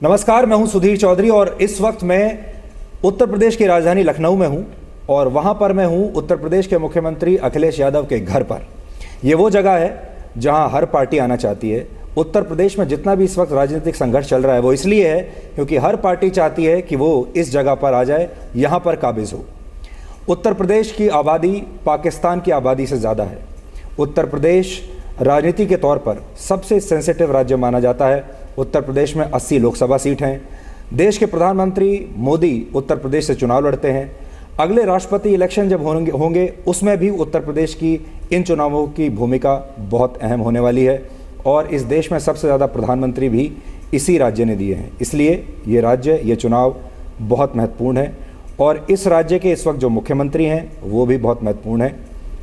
नमस्कार, मैं हूं सुधीर चौधरी और इस वक्त मैं उत्तर प्रदेश की राजधानी लखनऊ में हूं और वहां पर मैं हूं उत्तर प्रदेश के मुख्यमंत्री अखिलेश यादव के घर पर। ये वो जगह है जहां हर पार्टी आना चाहती है। उत्तर प्रदेश में जितना भी इस वक्त राजनीतिक संघर्ष चल रहा है वो इसलिए है क्योंकि हर पार्टी चाहती है कि वो इस जगह पर आ जाए, यहाँ पर काबिज हो। उत्तर प्रदेश की आबादी पाकिस्तान की आबादी से ज़्यादा है। उत्तर प्रदेश राजनीति के तौर पर सबसे सेंसिटिव राज्य माना जाता है। उत्तर प्रदेश में 80 लोकसभा सीट हैं। देश के प्रधानमंत्री मोदी उत्तर प्रदेश से चुनाव लड़ते हैं। अगले राष्ट्रपति इलेक्शन जब होंगे उसमें भी उत्तर प्रदेश की इन चुनावों की भूमिका बहुत अहम होने वाली है और इस देश में सबसे ज़्यादा प्रधानमंत्री भी इसी राज्य ने दिए हैं। इसलिए ये राज्य, ये चुनाव बहुत महत्वपूर्ण है और इस राज्य के इस वक्त जो मुख्यमंत्री हैं वो भी बहुत महत्वपूर्ण है।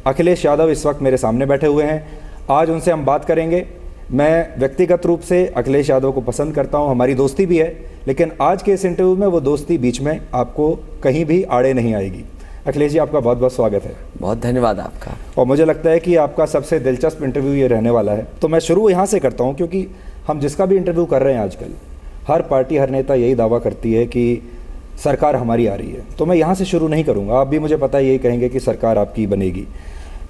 अखिलेश यादव इस वक्त मेरे सामने बैठे हुए हैं। आज उनसे हम बात करेंगे। मैं व्यक्तिगत रूप से अखिलेश यादव को पसंद करता हूं, हमारी दोस्ती भी है, लेकिन आज के इस इंटरव्यू में वो दोस्ती बीच में आपको कहीं भी आड़े नहीं आएगी। अखिलेश जी, आपका बहुत बहुत स्वागत है। बहुत धन्यवाद आपका। और मुझे लगता है कि आपका सबसे दिलचस्प इंटरव्यू ये रहने वाला है। तो मैं शुरू यहाँ से करता हूँ क्योंकि हम जिसका भी इंटरव्यू कर रहे हैं आजकल, हर पार्टी, हर नेता यही दावा करती है कि सरकार हमारी आ रही है। तो मैं यहाँ से शुरू नहीं करूँगा, आप भी मुझे पता है यही कहेंगे कि सरकार आपकी बनेगी।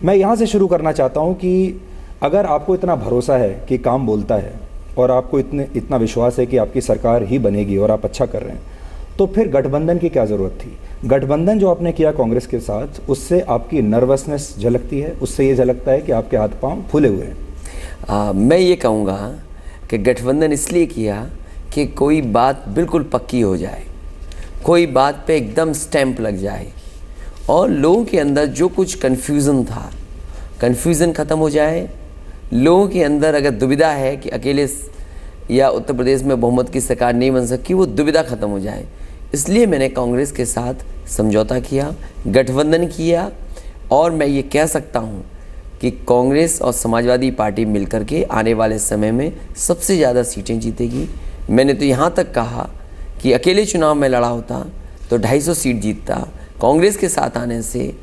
मैं यहाँ से शुरू करना चाहता हूँ कि अगर आपको इतना भरोसा है कि काम बोलता है और आपको इतना विश्वास है कि आपकी सरकार ही बनेगी और आप अच्छा कर रहे हैं, तो फिर गठबंधन की क्या ज़रूरत थी? गठबंधन जो आपने किया कांग्रेस के साथ, उससे आपकी नर्वसनेस झलकती है, उससे ये झलकता है कि आपके हाथ पांव फूले हुए हैं। मैं ये कहूँगा कि गठबंधन इसलिए किया कि कोई बात बिल्कुल पक्की हो जाए, कोई बात पे एकदम स्टैंप लग जाए और लोगों के अंदर जो कुछ कन्फ्यूज़न था, कन्फ्यूज़न ख़त्म हो जाए। लोगों के अंदर अगर दुविधा है कि अकेले या उत्तर प्रदेश में बहुमत की सरकार नहीं बन सकती, वो दुविधा ख़त्म हो जाए। इसलिए मैंने कांग्रेस के साथ समझौता किया, गठबंधन किया और मैं ये कह सकता हूँ कि कांग्रेस और समाजवादी पार्टी मिलकर के आने वाले समय में सबसे ज़्यादा सीटें जीतेगी। मैंने तो यहाँ तक कहा कि अकेले चुनाव में लड़ा होता तो 250 सीट जीतता। कांग्रेस के साथ आने से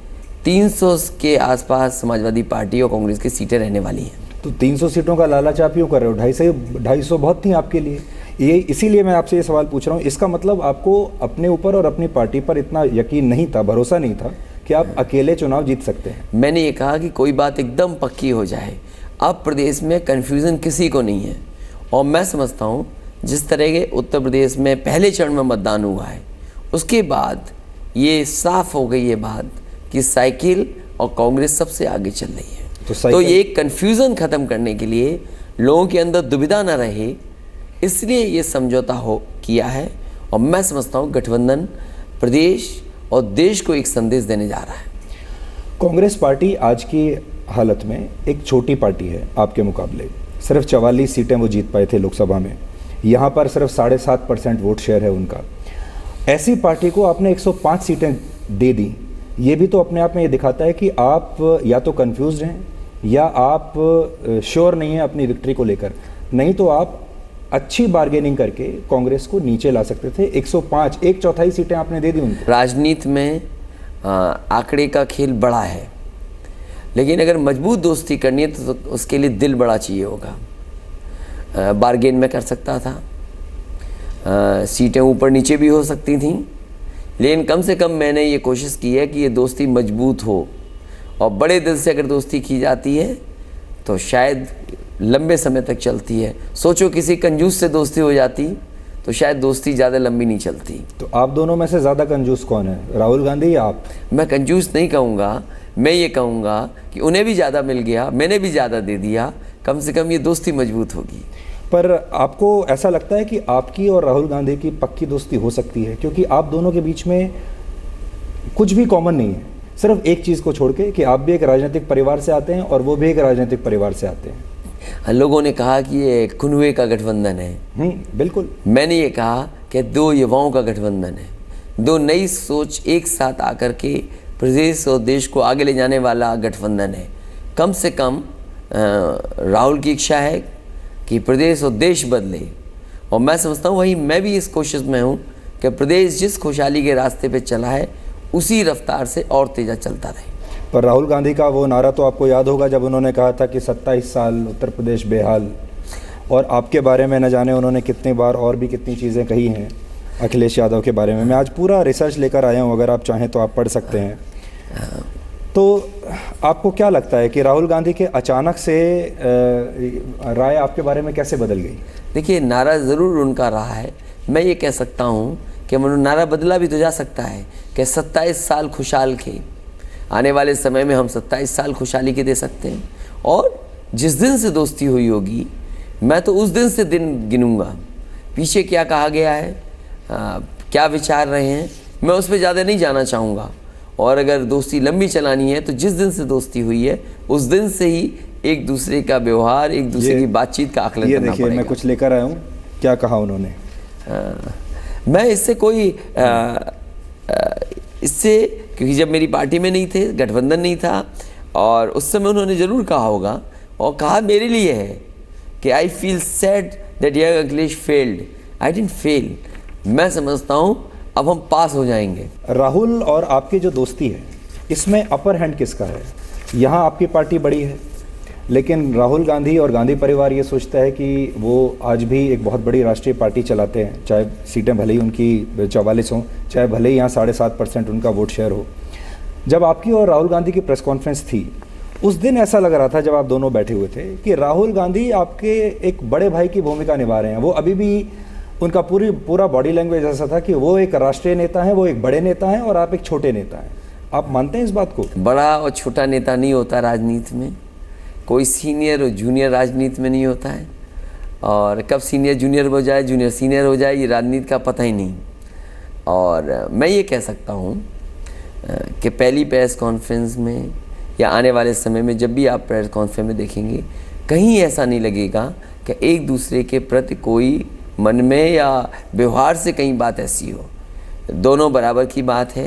300 के आसपास समाजवादी पार्टी और कांग्रेस की सीटें रहने वाली हैं। तो 300 सीटों का लालच आप क्यों कर रहे हो? 250 बहुत थी आपके लिए। ये इसीलिए मैं आपसे ये सवाल पूछ रहा हूँ। इसका मतलब आपको अपने ऊपर और अपनी पार्टी पर इतना यकीन नहीं था, भरोसा नहीं था कि आप अकेले चुनाव जीत सकते हैं। मैंने ये कहा कि कोई बात एकदम पक्की हो जाए। अब प्रदेश में कन्फ्यूज़न किसी को नहीं है और मैं समझता हूँ जिस तरह के उत्तर प्रदेश में पहले चरण में मतदान हुआ है, उसके बाद ये साफ हो गई ये बात कि साइकिल और कांग्रेस सबसे आगे चल रही है। तो ये कन्फ्यूज़न ख़त्म करने के लिए, लोगों के अंदर दुविधा न रहे, इसलिए ये समझौता किया है और मैं समझता हूँ गठबंधन प्रदेश और देश को एक संदेश देने जा रहा है। कांग्रेस पार्टी आज की हालत में एक छोटी पार्टी है आपके मुकाबले। सिर्फ 44 सीटें वो जीत पाए थे लोकसभा में। यहाँ पर सिर्फ 7.5% वोट शेयर है उनका। ऐसी पार्टी को आपने 105 सीटें दे दी। ये भी तो अपने आप में ये दिखाता है कि आप या तो कंफ्यूज हैं या आप श्योर नहीं हैं अपनी विक्ट्री को लेकर। नहीं तो आप अच्छी बार्गेनिंग करके कांग्रेस को नीचे ला सकते थे। 105, 1/4 सीटें आपने दे दी उनको। राजनीति में आंकड़े का खेल बड़ा है, लेकिन अगर मजबूत दोस्ती करनी है तो उसके लिए दिल बड़ा चाहिए होगा। बार्गेन में कर सकता था, सीटें ऊपर नीचे भी हो सकती थीं, लेकिन कम से कम मैंने ये कोशिश की है कि ये दोस्ती मजबूत हो और बड़े दिल से अगर दोस्ती की जाती है तो शायद लंबे समय तक चलती है। सोचो किसी कंजूस से दोस्ती हो जाती तो शायद दोस्ती ज़्यादा लंबी नहीं चलती। तो आप दोनों में से ज़्यादा कंजूस कौन है, राहुल गांधी या आप? मैं कंजूस नहीं कहूँगा, मैं ये कहूँगा कि उन्हें भी ज़्यादा मिल गया, मैंने भी ज़्यादा दे दिया, कम से कम ये दोस्ती मजबूत होगी। पर आपको ऐसा लगता है कि आपकी और राहुल गांधी की पक्की दोस्ती हो सकती है? क्योंकि आप दोनों के बीच में कुछ भी कॉमन नहीं है, सिर्फ एक चीज़ को छोड़ के कि आप भी एक राजनीतिक परिवार से आते हैं और वो भी एक राजनीतिक परिवार से आते हैं। लोगों ने कहा कि ये कुनवे का गठबंधन है। बिल्कुल। मैंने ये कहा कि दो युवाओं का गठबंधन है, दो नई सोच एक साथ आकर के प्रदेश और देश को आगे ले जाने वाला गठबंधन है। कम से कम राहुल की इच्छा है कि प्रदेश और देश बदले और मैं समझता हूँ वही मैं भी इस कोशिश में हूँ कि प्रदेश जिस खुशहाली के रास्ते पे चला है उसी रफ्तार से और तेज़ा चलता रहे। पर राहुल गांधी का वो नारा तो आपको याद होगा जब उन्होंने कहा था कि 27 साल उत्तर प्रदेश बेहाल। और आपके बारे में न जाने उन्होंने कितनी बार और भी कितनी चीज़ें कही हैं अखिलेश यादव के बारे में। मैं आज पूरा रिसर्च लेकर आया हूँ, अगर आप चाहें तो आप पढ़ सकते हैं। तो आपको क्या लगता है कि राहुल गांधी के अचानक से राय आपके बारे में कैसे बदल गई? देखिए, नारा ज़रूर उनका रहा है। मैं ये कह सकता हूँ कि नारा बदला भी तो जा सकता है कि 27 साल खुशहाल के, आने वाले समय में हम 27 साल खुशहाली के दे सकते हैं। और जिस दिन से दोस्ती हुई होगी, मैं तो उस दिन से दिन गिनूंगा। पीछे क्या कहा गया है, क्या विचार रहे हैं, मैं उस पर ज़्यादा नहीं जाना चाहूँगा। और अगर दोस्ती लंबी चलानी है तो जिस दिन से दोस्ती हुई है उस दिन से ही एक दूसरे का व्यवहार, एक दूसरे की बातचीत का आकलन करना पड़ेगा। मैं कुछ लेकर आया हूँ, क्या कहा उन्होंने। मैं इससे कोई इससे, क्योंकि जब मेरी पार्टी में नहीं थे, गठबंधन नहीं था, और उस समय उन्होंने ज़रूर कहा होगा, और कहा मेरे लिए है कि I feel sad that young Akhilesh failed. I didn't fail. मैं समझता हूँ अब हम पास हो जाएंगे। राहुल और आपकी जो दोस्ती है, इसमें अपर हैंड किसका है? यहाँ आपकी पार्टी बड़ी है, लेकिन राहुल गांधी और गांधी परिवार ये सोचता है कि वो आज भी एक बहुत बड़ी राष्ट्रीय पार्टी चलाते हैं, चाहे सीटें भले ही उनकी 44 हों, चाहे भले ही यहाँ 7.5% उनका वोट शेयर हो। जब आपकी और राहुल गांधी की प्रेस कॉन्फ्रेंस थी, उस दिन ऐसा लग रहा था जब आप दोनों बैठे हुए थे कि राहुल गांधी आपके एक बड़े भाई की भूमिका निभा रहे हैं। वो अभी भी, उनका पूरा बॉडी लैंग्वेज ऐसा था कि वो एक राष्ट्रीय नेता हैं, वो एक बड़े नेता हैं और आप एक छोटे नेता हैं। आप मानते हैं इस बात को? बड़ा और छोटा नेता नहीं होता राजनीति में, कोई सीनियर और जूनियर राजनीति में नहीं होता है। और कब सीनियर जूनियर हो जाए, जूनियर सीनियर हो जाए, ये राजनीति का पता ही नहीं। और मैं ये कह सकता हूँ कि पहली प्रेस कॉन्फ्रेंस में या आने वाले समय में जब भी आप प्रेस कॉन्फ्रेंस में देखेंगे, कहीं ऐसा नहीं लगेगा कि एक दूसरे के प्रति कोई मन में या व्यवहार से कहीं बात ऐसी हो। दोनों बराबर की बात है।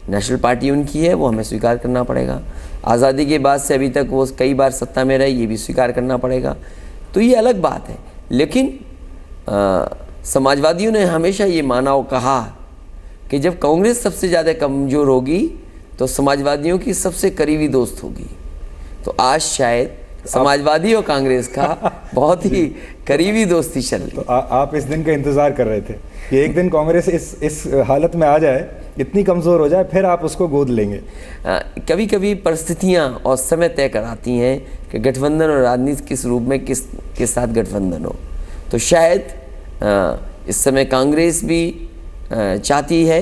नेशनल पार्टी उनकी है, वो हमें स्वीकार करना पड़ेगा। आज़ादी के बाद से अभी तक वो कई बार सत्ता में रहे, ये भी स्वीकार करना पड़ेगा। तो ये अलग बात है। लेकिन समाजवादियों ने हमेशा ये माना और कहा कि जब कांग्रेस सबसे ज़्यादा कमज़ोर होगी तो समाजवादियों की सबसे करीबी दोस्त होगी। तो आज शायद समाजवादी और कांग्रेस का बहुत ही करीबी दोस्ती चल रही। तो आप इस दिन का इंतज़ार कर रहे थे कि एक दिन कांग्रेस इस हालत में आ जाए, इतनी कमज़ोर हो जाए, फिर आप उसको गोद लेंगे। कभी कभी परिस्थितियां और समय तय कराती हैं कि गठबंधन और राजनीति किस रूप में किसके साथ गठबंधन हो। तो शायद इस समय कांग्रेस भी चाहती है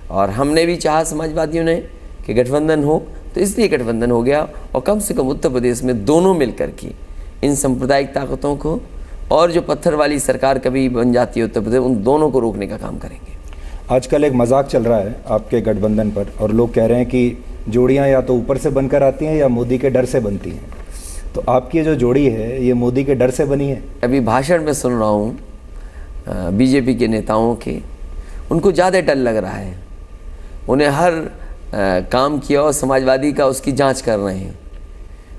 और हमने भी चाहा, समाजवादियों ने, कि गठबंधन हो, तो इसलिए गठबंधन हो गया। और कम से कम उत्तर प्रदेश में दोनों मिलकर के इन सांप्रदायिक ताकतों को और जो पत्थर वाली सरकार कभी बन जाती है उत्तर प्रदेश, उन दोनों को रोकने का काम करेंगे। आजकल एक मजाक चल रहा है आपके गठबंधन पर, और लोग कह रहे हैं कि जोड़ियां या तो ऊपर से बनकर आती हैं या मोदी के डर से बनती हैं। तो आपकी जो जोड़ी है ये मोदी के डर से बनी है? अभी भाषण में सुन रहा हूँ बीजेपी के नेताओं के, उनको ज़्यादा डर लग रहा है। उन्हें हर काम किया और समाजवादी का उसकी जांच कर रहे हैं।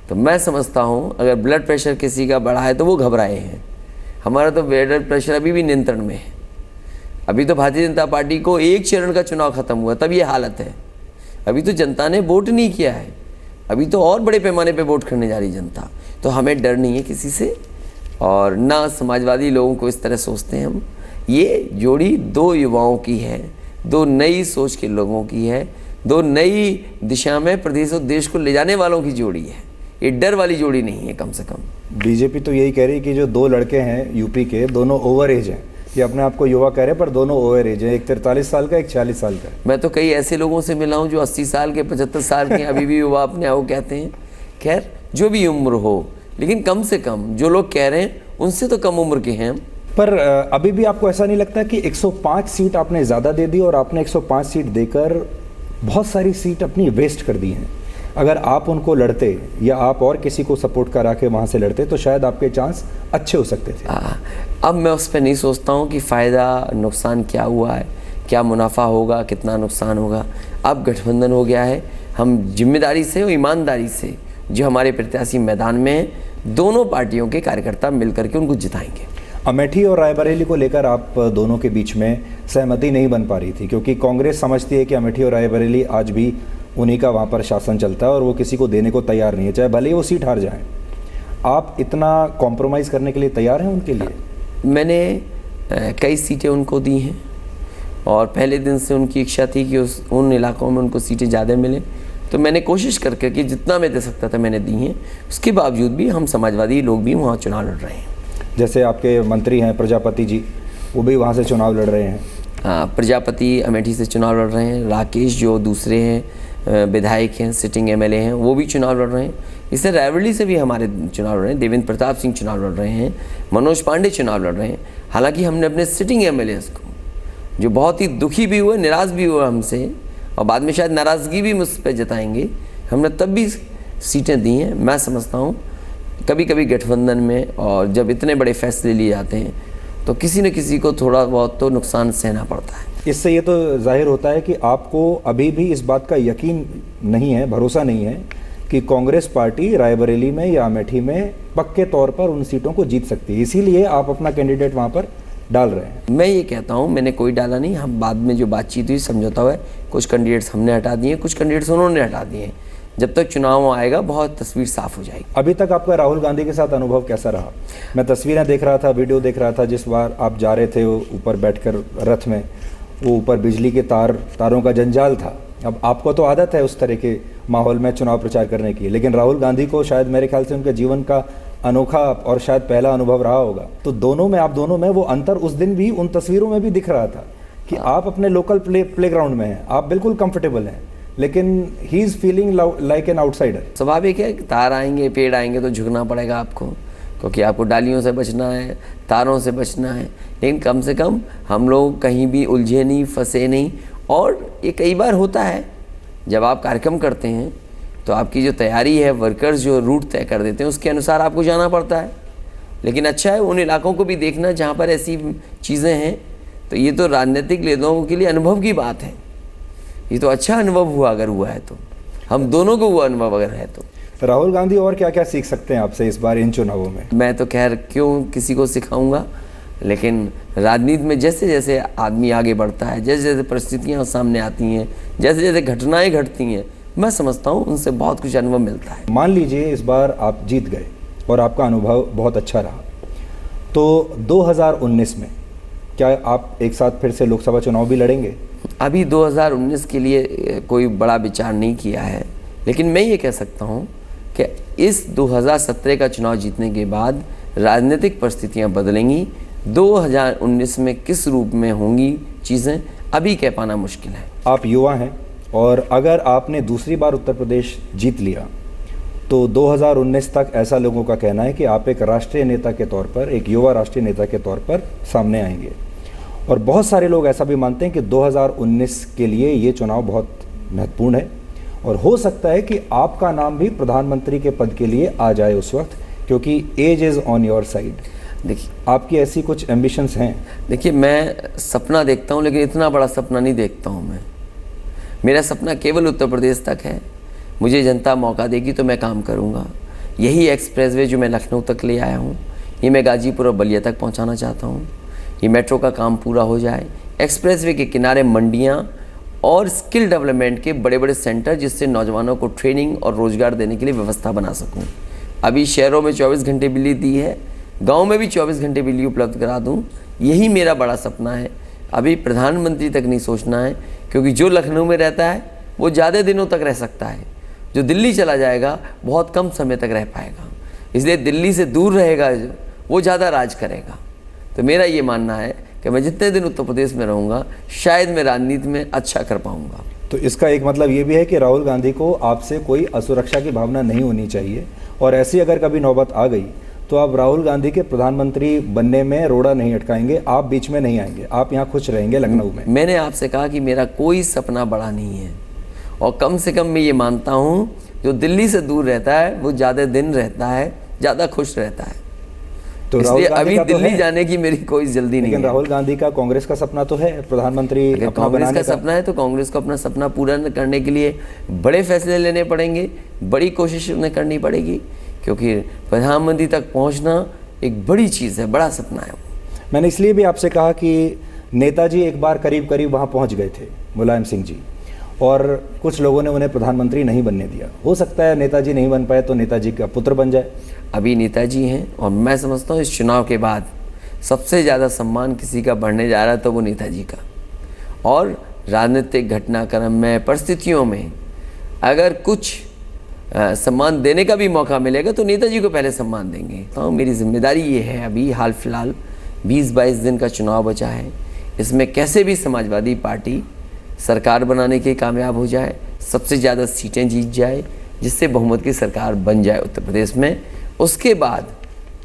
तो मैं समझता हूँ अगर ब्लड प्रेशर किसी का बढ़ा है तो वो घबराए हैं। हमारा तो ब्लड प्रेशर अभी भी नियंत्रण में है। अभी तो भारतीय जनता पार्टी को एक चरण का चुनाव खत्म हुआ तब ये हालत है। अभी तो जनता ने वोट नहीं किया है, अभी तो और बड़े पैमाने पे वोट करने जा रही जनता। तो हमें डर नहीं है किसी से, और ना समाजवादी लोगों को इस तरह सोचते हैं हम। ये जोड़ी दो युवाओं की है, दो नई सोच के लोगों की है, दो नई दिशा में प्रदेश और देश को ले जाने वालों की जोड़ी है। ये डर वाली जोड़ी नहीं है कम से कम। बीजेपी तो यही कह रही है कि जो दो लड़के हैं यूपी के, दोनों ओवर एज हैं। ये अपने आप को युवा कह रहे हैं पर दोनों ओवर एज है, एक 43 साल का, एक 40 साल का। मैं तो कई ऐसे लोगों से मिला हूँ जो 80 साल के, 75 साल के अभी भी युवा अपने आप कहते हैं। खैर, जो भी उम्र हो, लेकिन कम से कम जो लोग कह रहे हैं उनसे तो कम उम्र के हैं। पर अभी भी आपको ऐसा नहीं लगता कि 105 सीट आपने ज़्यादा दे दी और आपने 105 सीट देकर बहुत सारी सीट अपनी वेस्ट कर दी हैं? अगर आप उनको लड़ते या आप और किसी को सपोर्ट करा के वहाँ से लड़ते तो शायद आपके चांस अच्छे हो सकते थे। अब मैं उस पर नहीं सोचता हूँ कि फ़ायदा नुकसान क्या हुआ है, क्या मुनाफा होगा, कितना नुकसान होगा। अब गठबंधन हो गया है, हम जिम्मेदारी से और ईमानदारी से जो हमारे प्रत्याशी मैदान में हैं, दोनों पार्टियों के कार्यकर्ता मिलकर के उनको जिताएंगे। अमेठी और रायबरेली को लेकर आप दोनों के बीच में सहमति नहीं बन पा रही थी, क्योंकि कांग्रेस समझती है कि अमेठी और रायबरेली आज भी उन्हीं का वहाँ पर शासन चलता है और वो किसी को देने को तैयार नहीं है, चाहे भले ही वो सीट हार जाए। आप इतना कॉम्प्रोमाइज़ करने के लिए तैयार हैं उनके लिए? मैंने कई सीटें उनको दी हैं और पहले दिन से उनकी इच्छा थी कि उन इलाकों में उनको सीटें ज़्यादा मिलें, तो मैंने कोशिश करके कि जितना मैं दे सकता था मैंने दी हैं। उसके बावजूद भी हम समाजवादी लोग भी वहाँ चुनाव लड़ रहे हैं। जैसे आपके मंत्री हैं प्रजापति जी, वो भी वहाँ से चुनाव लड़ रहे हैं। प्रजापति अमेठी से चुनाव लड़ रहे हैं। राकेश जो दूसरे हैं विधायक हैं, सिटिंग एमएलए हैं, वो भी चुनाव लड़ रहे हैं। इससे रायबरेली से भी हमारे चुनाव लड़ रहे हैं। देवेंद्र प्रताप सिंह चुनाव लड़ रहे हैं, मनोज पांडे चुनाव लड़ रहे हैं। हालांकि हमने अपने सिटिंग एमएलए को, जो बहुत ही दुखी भी हुए, निराश भी हुए हमसे, और बाद में शायद नाराज़गी भी मुझ पर जताएंगे, हमने तब भी सीटें दी हैं। मैं समझता हूँ कभी कभी गठबंधन में और जब इतने बड़े फैसले लिए जाते हैं तो किसी न किसी को थोड़ा बहुत तो नुकसान सहना पड़ता है। इससे ये तो जाहिर होता है कि आपको अभी भी इस बात का यकीन नहीं है, भरोसा नहीं है कि कांग्रेस पार्टी रायबरेली में या अमेठी में पक्के तौर पर उन सीटों को जीत सकती है, इसीलिए आप अपना कैंडिडेट वहाँ पर डाल रहे हैं। मैं ये कहता हूँ मैंने कोई डाला नहीं। हम बाद में जो बातचीत हुई, समझौता हुआ है, कुछ कैंडिडेट्स हमने हटा दिए, कुछ कैंडिडेट्स उन्होंने हटा दिए। जब तक चुनाव आएगा बहुत तस्वीर साफ हो जाएगी। अभी तक आपका राहुल गांधी के साथ अनुभव कैसा रहा? मैं तस्वीरें देख रहा था, वीडियो देख रहा था, जिस बार आप जा रहे थे ऊपर बैठकर रथ में, वो ऊपर बिजली के तारों का जंजाल था। अब आपको तो आदत है उस तरह के माहौल में चुनाव प्रचार करने की, लेकिन राहुल गांधी को शायद मेरे ख्याल से उनके जीवन का अनोखा और शायद पहला अनुभव रहा होगा। तो आप दोनों में वो अंतर उस दिन भी उन तस्वीरों में भी दिख रहा था कि आप अपने लोकल प्लेग्राउंड में हैं, आप बिल्कुल कंफर्टेबल हैं, लेकिन he is feeling like an outsider. स्वाभाविक है कि तार आएंगे, पेड़ आएंगे तो झुकना पड़ेगा आपको, क्योंकि आपको डालियों से बचना है, तारों से बचना है। लेकिन कम से कम हम लोग कहीं भी उलझे नहीं, फंसे नहीं। और ये कई बार होता है जब आप कार्यक्रम करते हैं तो आपकी जो तैयारी है, वर्कर्स जो रूट तय कर देते हैं उसके अनुसार आपको जाना पड़ता है। लेकिन अच्छा है उन इलाकों को भी देखना जहाँ पर ऐसी चीज़ें हैं। तो ये तो राजनीतिक लोगों के लिए अनुभव की बात है। ये तो अच्छा अनुभव हुआ, अगर हुआ है तो हम दोनों को हुआ अनुभव अगर है तो। राहुल गांधी और क्या क्या सीख सकते हैं आपसे इस बार इन चुनावों में? मैं तो खैर क्यों किसी को सिखाऊंगा, लेकिन राजनीति में जैसे जैसे आदमी आगे बढ़ता है, जैसे जैसे परिस्थितियाँ सामने आती हैं, जैसे जैसे घटनाएं घटती हैं, मैं समझता हूँ उनसे बहुत कुछ अनुभव मिलता है। मान लीजिए इस बार आप जीत गए और आपका अनुभव बहुत अच्छा रहा, तो 2019 में क्या आप एक साथ फिर से लोकसभा चुनाव भी लड़ेंगे? अभी 2019 के लिए कोई बड़ा विचार नहीं किया है, लेकिन मैं ये कह सकता हूँ कि इस 2017 का चुनाव जीतने के बाद राजनीतिक परिस्थितियाँ बदलेंगी। 2019 में किस रूप में होंगी चीज़ें अभी कह पाना मुश्किल है। आप युवा हैं और अगर आपने दूसरी बार उत्तर प्रदेश जीत लिया तो 2019 तक ऐसा लोगों का कहना है कि आप एक राष्ट्रीय नेता के तौर पर, एक युवा राष्ट्रीय नेता के तौर पर सामने आएंगे। और बहुत सारे लोग ऐसा भी मानते हैं कि 2019 के लिए ये चुनाव बहुत महत्वपूर्ण है और हो सकता है कि आपका नाम भी प्रधानमंत्री के पद के लिए आ जाए उस वक्त, क्योंकि edge is on your side. देखिए, आपकी ऐसी कुछ एम्बिशंस हैं? देखिए, मैं सपना देखता हूँ, लेकिन इतना बड़ा सपना नहीं देखता हूँ मैं। मेरा सपना केवल उत्तर प्रदेश तक है। मुझे जनता मौका देगी तो मैं काम करूँगा। यही एक्सप्रेसवे जो मैं लखनऊ तक ले आया हूँ, ये मैं गाजीपुर और बलिया तक पहुँचाना चाहता हूँ। ये मेट्रो का काम पूरा हो जाए, एक्सप्रेसवे के किनारे मंडियाँ और स्किल डेवलपमेंट के बड़े बड़े सेंटर, जिससे नौजवानों को ट्रेनिंग और रोज़गार देने के लिए व्यवस्था बना सकूँ। अभी शहरों में 24 घंटे बिजली दी है, गांव में भी 24 घंटे बिजली उपलब्ध करा दूं। यही मेरा बड़ा सपना है। अभी प्रधानमंत्री तक नहीं सोचना है, क्योंकि जो लखनऊ में रहता है वो ज़्यादा दिनों तक रह सकता है, जो दिल्ली चला जाएगा बहुत कम समय तक रह पाएगा। इसलिए दिल्ली से दूर रहेगा वो ज़्यादा राज करेगा। तो मेरा ये मानना है कि मैं जितने दिन उत्तर प्रदेश में रहूँगा शायद मैं राजनीति में अच्छा कर पाऊँगा। तो इसका एक मतलब ये भी है कि राहुल गांधी को आपसे कोई असुरक्षा की भावना नहीं होनी चाहिए, और ऐसी अगर कभी नौबत आ गई तो आप राहुल गांधी के प्रधानमंत्री बनने में रोड़ा नहीं अटकाएंगे, आप बीच में नहीं आएंगे, आप यहाँ खुश रहेंगे लखनऊ में। मैंने आपसे कहा कि मेरा कोई सपना बड़ा नहीं है, और कम से कम मैं ये मानता हूँ जो दिल्ली से दूर रहता है वो ज़्यादा दिन रहता है, ज़्यादा खुश रहता है। तो इसलिए अभी दिल्ली जाने की मेरी कोई जल्दी नहीं है। लेकिन राहुल गांधी का कांग्रेस का सपना तो है प्रधानमंत्री। अगर कांग्रेस का सपना है तो कांग्रेस को अपना सपना पूरा करने के लिए बड़े फैसले लेने पड़ेंगे, बड़ी कोशिश उन्हें करनी पड़ेगी, क्योंकि प्रधानमंत्री तक पहुंचना एक बड़ी चीज़ है, बड़ा सपना है। मैंने इसलिए भी आपसे कहा कि नेताजी एक बार करीब करीब वहाँ पहुँच गए थे, मुलायम सिंह जी, और कुछ लोगों ने उन्हें प्रधानमंत्री नहीं बनने दिया। हो सकता है नेताजी नहीं बन पाए तो नेताजी का पुत्र बन जाए। अभी नेताजी हैं और मैं समझता हूँ इस चुनाव के बाद सबसे ज़्यादा सम्मान किसी का बढ़ने जा रहा है तो वो नेताजी का। और राजनीतिक घटनाक्रम में, परिस्थितियों में अगर कुछ सम्मान देने का भी मौका मिलेगा तो नेताजी को पहले सम्मान देंगे। तो मेरी जिम्मेदारी ये है, अभी हाल फिलहाल 20-22 दिन का चुनाव बचा है, इसमें कैसे भी समाजवादी पार्टी सरकार बनाने के कामयाब हो जाए, सबसे ज़्यादा सीटें जीत जाए, जिससे बहुमत की सरकार बन जाए उत्तर प्रदेश में। उसके बाद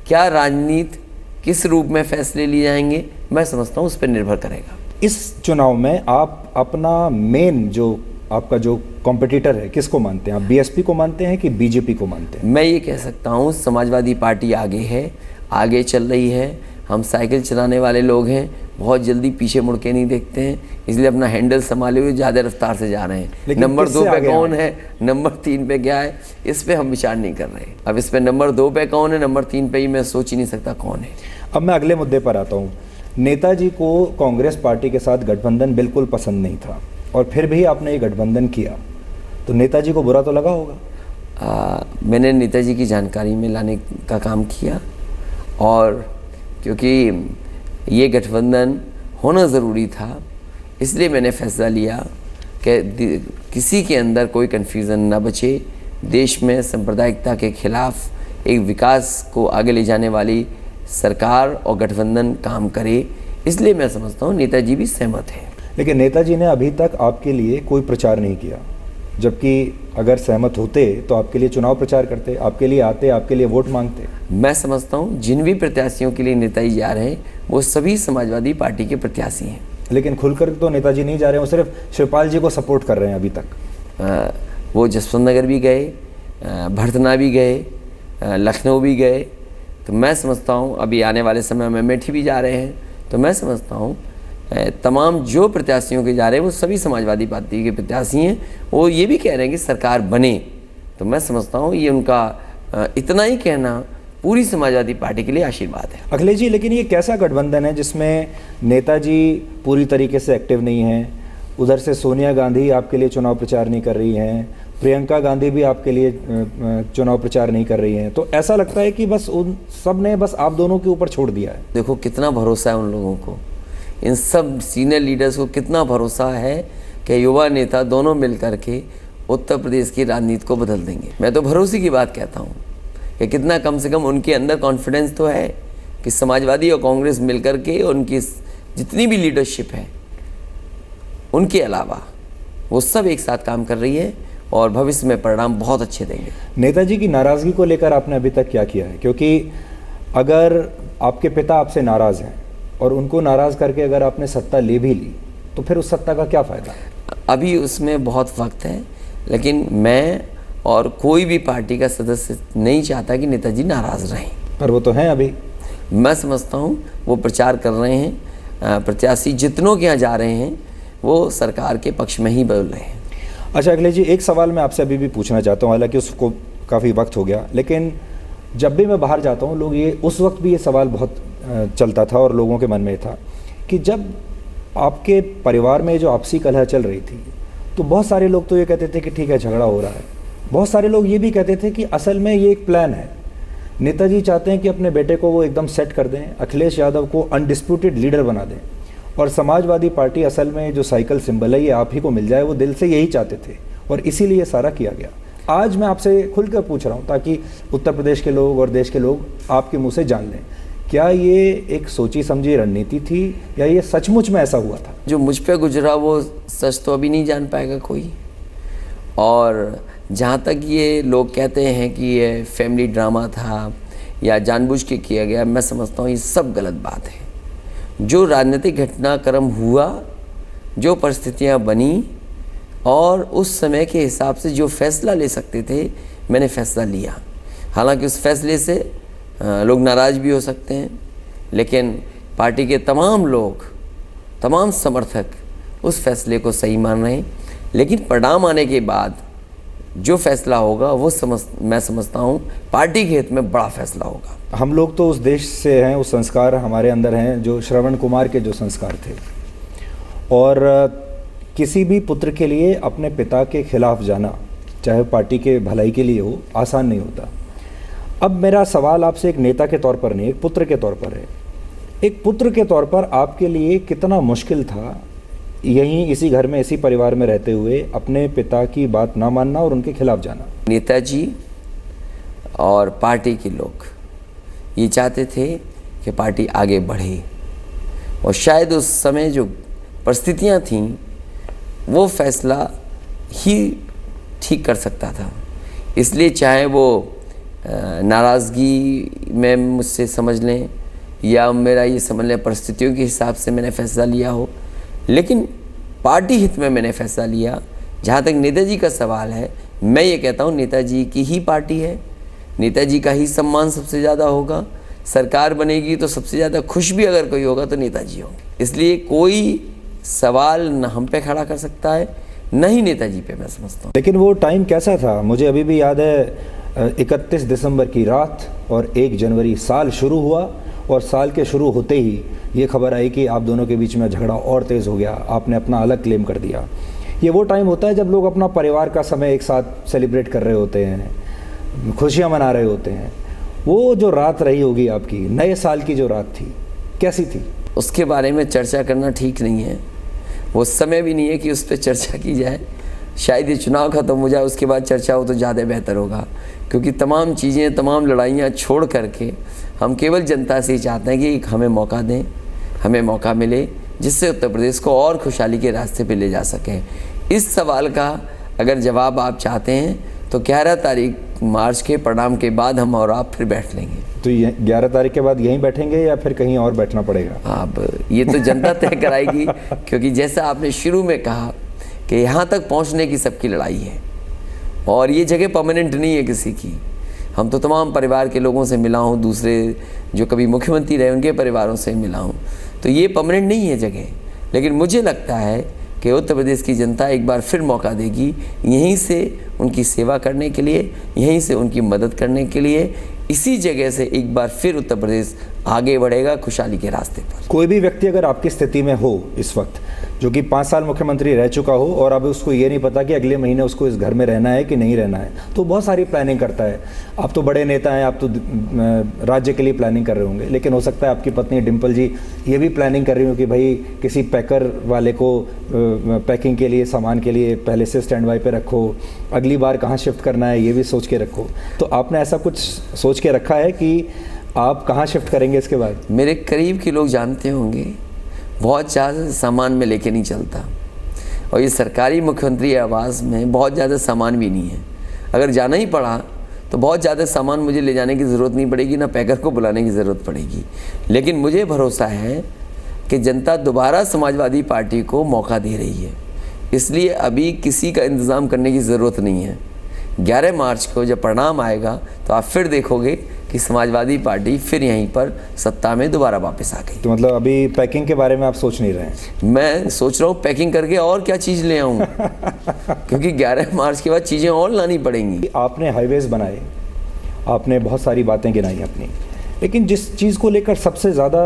क्या राजनीति किस रूप में फैसले लिए जाएंगे, मैं समझता हूँ उस पर निर्भर करेगा। इस चुनाव में आप अपना मेन जो आपका जो कॉम्पिटिटर है किसको मानते हैं? आप बीएसपी को मानते हैं कि बीजेपी को मानते हैं? मैं ये कह सकता हूँ समाजवादी पार्टी आगे है, आगे चल रही है। हम साइकिल चलाने वाले लोग हैं, बहुत जल्दी पीछे मुड़ के नहीं देखते हैं, इसलिए अपना हैंडल संभाले हुए ज़्यादा रफ्तार से जा रहे हैं। नंबर 2 पे कौन है, नंबर 3 पे क्या है, इस पे हम विचार नहीं कर रहे। अब इस पे नंबर 2 पे कौन है, नंबर 3 पे ही मैं सोच ही नहीं सकता कौन है। अब मैं अगले मुद्दे पर आता हूँ। नेताजी को कांग्रेस पार्टी के साथ गठबंधन बिल्कुल पसंद नहीं था और फिर भी आपने ये गठबंधन किया, तो नेताजी को बुरा तो लगा होगा? मैंने नेताजी की जानकारी में लाने का काम किया और क्योंकि ये गठबंधन होना ज़रूरी था, इसलिए मैंने फैसला लिया कि किसी के अंदर कोई कन्फ्यूज़न ना बचे, देश में सांप्रदायिकता के खिलाफ एक विकास को आगे ले जाने वाली सरकार और गठबंधन काम करे। इसलिए मैं समझता हूँ नेताजी भी सहमत हैं। लेकिन नेताजी ने अभी तक आपके लिए कोई प्रचार नहीं किया, जबकि अगर सहमत होते तो आपके लिए चुनाव प्रचार करते, आपके लिए आते, आपके लिए वोट मांगते। मैं समझता हूँ जिन भी प्रत्याशियों के लिए नेताजी जा रहे हैं वो सभी समाजवादी पार्टी के प्रत्याशी हैं। लेकिन खुलकर तो नेताजी नहीं जा रहे हैं, वो सिर्फ शिवपाल जी को सपोर्ट कर रहे हैं अभी तक। वो जसवंत नगर भी गए, भरतना भी गए, लखनऊ भी गए। तो मैं समझता हूँ अभी आने वाले समय में अमेठी भी जा रहे हैं। तो मैं समझता हूँ तमाम जो प्रत्याशियों के जा रहे हैं वो सभी समाजवादी पार्टी के प्रत्याशी हैं। वो ये भी कह रहे हैं कि सरकार बने। तो मैं समझता हूँ ये उनका इतना ही कहना पूरी समाजवादी पार्टी के लिए आशीर्वाद है। अखिलेश जी, लेकिन ये कैसा गठबंधन है जिसमें नेताजी पूरी तरीके से एक्टिव नहीं हैं, उधर से सोनिया गांधी आपके लिए चुनाव प्रचार नहीं कर रही हैं, प्रियंका गांधी भी आपके लिए चुनाव प्रचार नहीं कर रही हैं, तो ऐसा लगता है कि बस उन सब ने बस आप दोनों के ऊपर छोड़ दिया है। देखो कितना भरोसा है उन लोगों को, इन सब सीनियर लीडर्स को कितना भरोसा है कि युवा नेता दोनों मिल करके उत्तर प्रदेश की राजनीति को बदल देंगे। मैं तो भरोसे की बात कहता हूँ कि कितना कम से कम उनके अंदर कॉन्फिडेंस तो है कि समाजवादी और कांग्रेस मिल करके उनकी जितनी भी लीडरशिप है उनके अलावा वो सब एक साथ काम कर रही है और भविष्य में परिणाम बहुत अच्छे देंगे। नेताजी की नाराज़गी को लेकर आपने अभी तक क्या किया है? क्योंकि अगर आपके पिता आपसे नाराज़ हैं और उनको नाराज़ करके अगर आपने सत्ता ले भी ली तो फिर उस सत्ता का क्या फ़ायदा? अभी उसमें बहुत वक्त है, लेकिन मैं और कोई भी पार्टी का सदस्य नहीं चाहता कि नेताजी नाराज़ रहें। पर वो तो हैं अभी। मैं समझता हूँ वो प्रचार कर रहे हैं, प्रत्याशी जितनों के यहाँ जा रहे हैं वो सरकार के पक्ष में ही बोल रहे हैं। अच्छा अखिलेश जी, एक सवाल मैं आपसे अभी भी पूछना चाहता हूँ, हालांकि उसको काफ़ी वक्त हो गया, लेकिन जब भी मैं बाहर जाता हूँ लोग ये उस वक्त भी ये सवाल बहुत चलता था और लोगों के मन में था कि जब आपके परिवार में जो आपसी कलह चल रही थी तो बहुत सारे लोग तो ये कहते थे कि ठीक है झगड़ा हो रहा है, बहुत सारे लोग ये भी कहते थे कि असल में ये एक प्लान है, नेताजी चाहते हैं कि अपने बेटे को वो एकदम सेट कर दें, अखिलेश यादव को अनडिस्प्यूटेड लीडर बना दें और समाजवादी पार्टी असल में जो साइकिल सिंबल है ये आप ही को मिल जाए, वो दिल से यही चाहते थे और इसीलिए ये सारा किया गया। आज मैं आपसे खुलकर पूछ रहा हूँ ताकि उत्तर प्रदेश के लोग और देश के लोग आपके मुंह से जान लें, क्या ये एक सोची समझी रणनीति थी या ये सचमुच में ऐसा हुआ था? जो मुझ पे गुजरा वो सच तो अभी नहीं जान पाएगा कोई, और जहाँ तक ये लोग कहते हैं कि ये फैमिली ड्रामा था या जानबूझ के किया गया, मैं समझता हूँ ये सब गलत बात है। जो राजनीतिक घटनाक्रम हुआ, जो परिस्थितियाँ बनी और उस समय के हिसाब से जो फैसला ले सकते थे मैंने फैसला लिया। हालांकि उस फैसले से लोग नाराज़ भी हो सकते हैं, लेकिन पार्टी के तमाम लोग, तमाम समर्थक उस फैसले को सही मान रहे हैं। लेकिन परिणाम आने के बाद जो फैसला होगा वो मैं समझता हूँ पार्टी के हित में बड़ा फैसला होगा। हम लोग तो उस देश से हैं, उस संस्कार हमारे अंदर हैं जो श्रवण कुमार के जो संस्कार थे, और किसी भी पुत्र के लिए अपने पिता के खिलाफ जाना, चाहे पार्टी के भलाई के लिए हो, आसान नहीं होता। अब मेरा सवाल आपसे एक नेता के तौर पर नहीं, एक पुत्र के तौर पर है। एक पुत्र के तौर पर आपके लिए कितना मुश्किल था यहीं इसी घर में, इसी परिवार में रहते हुए अपने पिता की बात ना मानना और उनके खिलाफ जाना? नेताजी और पार्टी के लोग ये चाहते थे कि पार्टी आगे बढ़े, और शायद उस समय जो परिस्थितियां थीं वो फैसला ही ठीक कर सकता था। इसलिए चाहे वो नाराज़गी में मुझसे समझ लें या मेरा ये समझ लें परिस्थितियों के हिसाब से मैंने फ़ैसला लिया हो, लेकिन पार्टी हित में मैंने फ़ैसला लिया। जहाँ तक नेताजी का सवाल है, मैं ये कहता हूँ नेताजी की ही पार्टी है, नेताजी का ही सम्मान सबसे ज़्यादा होगा। सरकार बनेगी तो सबसे ज़्यादा खुश भी अगर कोई होगा तो नेताजी होंगे। इसलिए कोई सवाल न हम पे खड़ा कर सकता है न ही नेताजी पे, मैं समझता हूँ। लेकिन वो टाइम कैसा था? मुझे अभी भी याद है 31 दिसंबर की रात और 1 जनवरी साल शुरू हुआ, और साल के शुरू होते ही ये खबर आई कि आप दोनों के बीच में झगड़ा और तेज़ हो गया, आपने अपना अलग क्लेम कर दिया। ये वो टाइम होता है जब लोग अपना परिवार का समय एक साथ सेलिब्रेट कर रहे होते हैं, खुशियाँ मना रहे होते हैं। वो जो रात रही होगी आपकी, नए साल की जो रात थी, कैसी थी? उसके बारे में चर्चा करना ठीक नहीं है, वो समय भी नहीं है कि उस पर चर्चा की जाए। शायद ये चुनाव खत्म हो जाए उसके बाद चर्चा हो तो ज़्यादा बेहतर होगा, क्योंकि तमाम चीज़ें, तमाम लड़ाइयाँ छोड़ करके हम केवल जनता से ही चाहते हैं कि हमें मौका दें, हमें मौका मिले जिससे उत्तर प्रदेश को और खुशहाली के रास्ते पे ले जा सकें। इस सवाल का अगर जवाब आप चाहते हैं तो 11 तारीख मार्च के परिणाम के बाद हम और आप फिर बैठ लेंगे। तो 11 तारीख के बाद यहीं बैठेंगे या फिर कहीं और बैठना पड़ेगा? अब ये तो जनता तय कराएगी, क्योंकि जैसा आपने शुरू में कहा कि यहाँ तक पहुँचने की सबकी लड़ाई है, और ये जगह परमानेंट नहीं है किसी की। हम तो तमाम परिवार के लोगों से मिला हूँ, दूसरे जो कभी मुख्यमंत्री रहे उनके परिवारों से मिला हूँ, तो ये परमानेंट नहीं है जगह। लेकिन मुझे लगता है कि उत्तर प्रदेश की जनता एक बार फिर मौका देगी यहीं से उनकी सेवा करने के लिए, यहीं से उनकी मदद करने के लिए। इसी जगह से एक बार फिर उत्तर प्रदेश आगे बढ़ेगा खुशहाली के रास्ते पर। कोई भी व्यक्ति अगर आपकी स्थिति में हो इस वक्त, जो कि 5 साल मुख्यमंत्री रह चुका हो और अब उसको ये नहीं पता कि अगले महीने उसको इस घर में रहना है कि नहीं रहना है, तो बहुत सारी प्लानिंग करता है। आप तो बड़े नेता हैं, आप तो राज्य के लिए प्लानिंग कर रहे होंगे, लेकिन हो सकता है आपकी पत्नी डिम्पल जी ये भी प्लानिंग कर रही हो कि भाई किसी पैकर वाले को पैकिंग के लिए, सामान के लिए पहले से स्टैंड बाय पे रखो, अगली बार कहाँ शिफ्ट करना है ये भी सोच के रखो। तो आपने ऐसा कुछ सोच के रखा है कि आप कहाँ शिफ्ट करेंगे इसके बाद? मेरे करीब के लोग जानते होंगे, बहुत ज़्यादा सामान में लेके नहीं चलता, और ये सरकारी मुख्यमंत्री आवास में बहुत ज़्यादा सामान भी नहीं है। अगर जाना ही पड़ा तो बहुत ज़्यादा सामान मुझे ले जाने की ज़रूरत नहीं पड़ेगी, ना पैकर को बुलाने की ज़रूरत पड़ेगी। लेकिन मुझे भरोसा है कि जनता दोबारा समाजवादी पार्टी को मौका दे रही है, इसलिए अभी किसी का इंतज़ाम करने की ज़रूरत नहीं है। 11 मार्च को जब परिणाम आएगा तो आप फिर देखोगे कि समाजवादी पार्टी फिर यहीं पर सत्ता में दोबारा वापस आ गई। तो मतलब अभी पैकिंग के बारे में आप सोच नहीं रहे हैं? मैं सोच रहा हूँ पैकिंग करके और क्या चीज़ ले आऊँ क्योंकि 11 मार्च के बाद चीज़ें और लानी पड़ेंगी। आपने हाईवेज बनाए, आपने बहुत सारी बातें गिनाई अपनी, लेकिन जिस चीज़ को लेकर सबसे ज़्यादा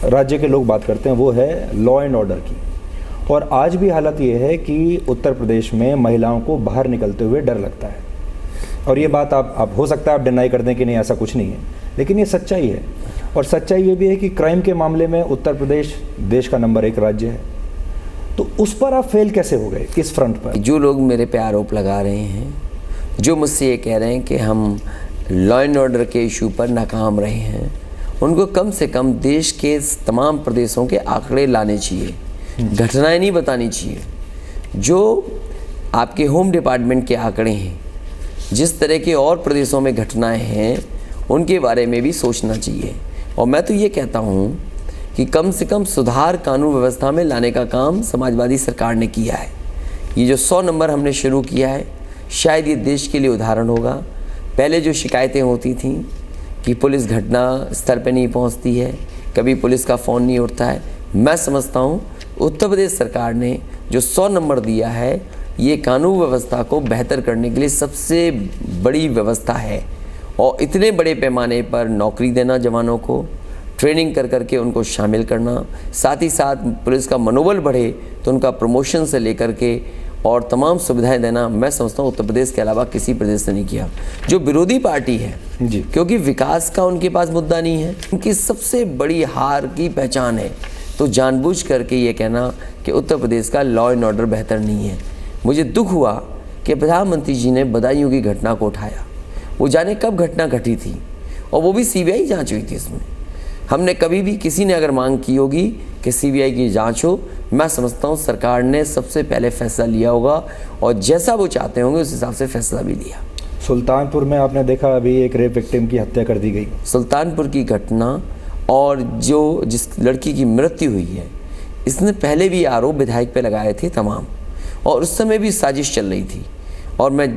राज्य के लोग बात करते हैं वो है लॉ एंड ऑर्डर की। और आज भी हालत ये है कि उत्तर प्रदेश में महिलाओं को बाहर निकलते हुए डर लगता है। और ये बात आप हो सकता है आप डिनाई कर दें कि नहीं ऐसा कुछ नहीं है, लेकिन ये सच्चाई है। और सच्चाई ये भी है कि क्राइम के मामले में उत्तर प्रदेश देश का नंबर 1 राज्य है। तो उस पर आप फेल कैसे हो गए, किस फ्रंट पर? जो लोग मेरे पे आरोप लगा रहे हैं, जो मुझसे ये कह रहे हैं कि हम लॉ एंड ऑर्डर के इशू पर नाकाम रहे हैं, उनको कम से कम देश के तमाम प्रदेशों के आंकड़े लाने चाहिए, घटनाएं नहीं बतानी चाहिए। जो आपके होम डिपार्टमेंट के आंकड़े हैं, जिस तरह के और प्रदेशों में घटनाएं हैं, उनके बारे में भी सोचना चाहिए। और मैं तो ये कहता हूँ कि कम से कम सुधार कानून व्यवस्था में लाने का काम समाजवादी सरकार ने किया है। ये जो 100 नंबर हमने शुरू किया है, शायद ये देश के लिए उदाहरण होगा। पहले जो शिकायतें होती थीं कि पुलिस घटना स्तर पे नहीं पहुंचती है, कभी पुलिस का फ़ोन नहीं उठता है, मैं समझता हूं उत्तर प्रदेश सरकार ने जो 100 नंबर दिया है, ये कानून व्यवस्था को बेहतर करने के लिए सबसे बड़ी व्यवस्था है। और इतने बड़े पैमाने पर नौकरी देना जवानों को, ट्रेनिंग कर करके उनको शामिल करना, साथ ही साथ पुलिस का मनोबल बढ़े तो उनका प्रमोशन से लेकर के और तमाम सुविधाएं देना, मैं समझता हूँ उत्तर प्रदेश के अलावा किसी प्रदेश ने नहीं किया। जो विरोधी पार्टी है जी, क्योंकि विकास का उनके पास मुद्दा नहीं है, उनकी सबसे बड़ी हार की पहचान है, तो जानबूझ करके ये कहना कि उत्तर प्रदेश का लॉ एंड ऑर्डर बेहतर नहीं है। मुझे दुख हुआ कि प्रधानमंत्री जी ने बदायूं की घटना को उठाया। वो जाने कब घटना घटी थी और वो भी सीबीआई जांच हुई थी इसमें। हमने कभी भी किसी ने अगर मांग की होगी कि सीबीआई की जांच हो, मैं समझता हूँ सरकार ने सबसे पहले फैसला लिया होगा और जैसा वो चाहते होंगे उस हिसाब से फैसला भी लिया। सुल्तानपुर में आपने देखा अभी एक रेप विक्टिम की हत्या कर दी गई। सुल्तानपुर की घटना और जिस लड़की की मृत्यु हुई है, इसने पहले भी आरोप विधायक पे लगाए थे तमाम, और उस समय भी साजिश चल रही थी। और मैं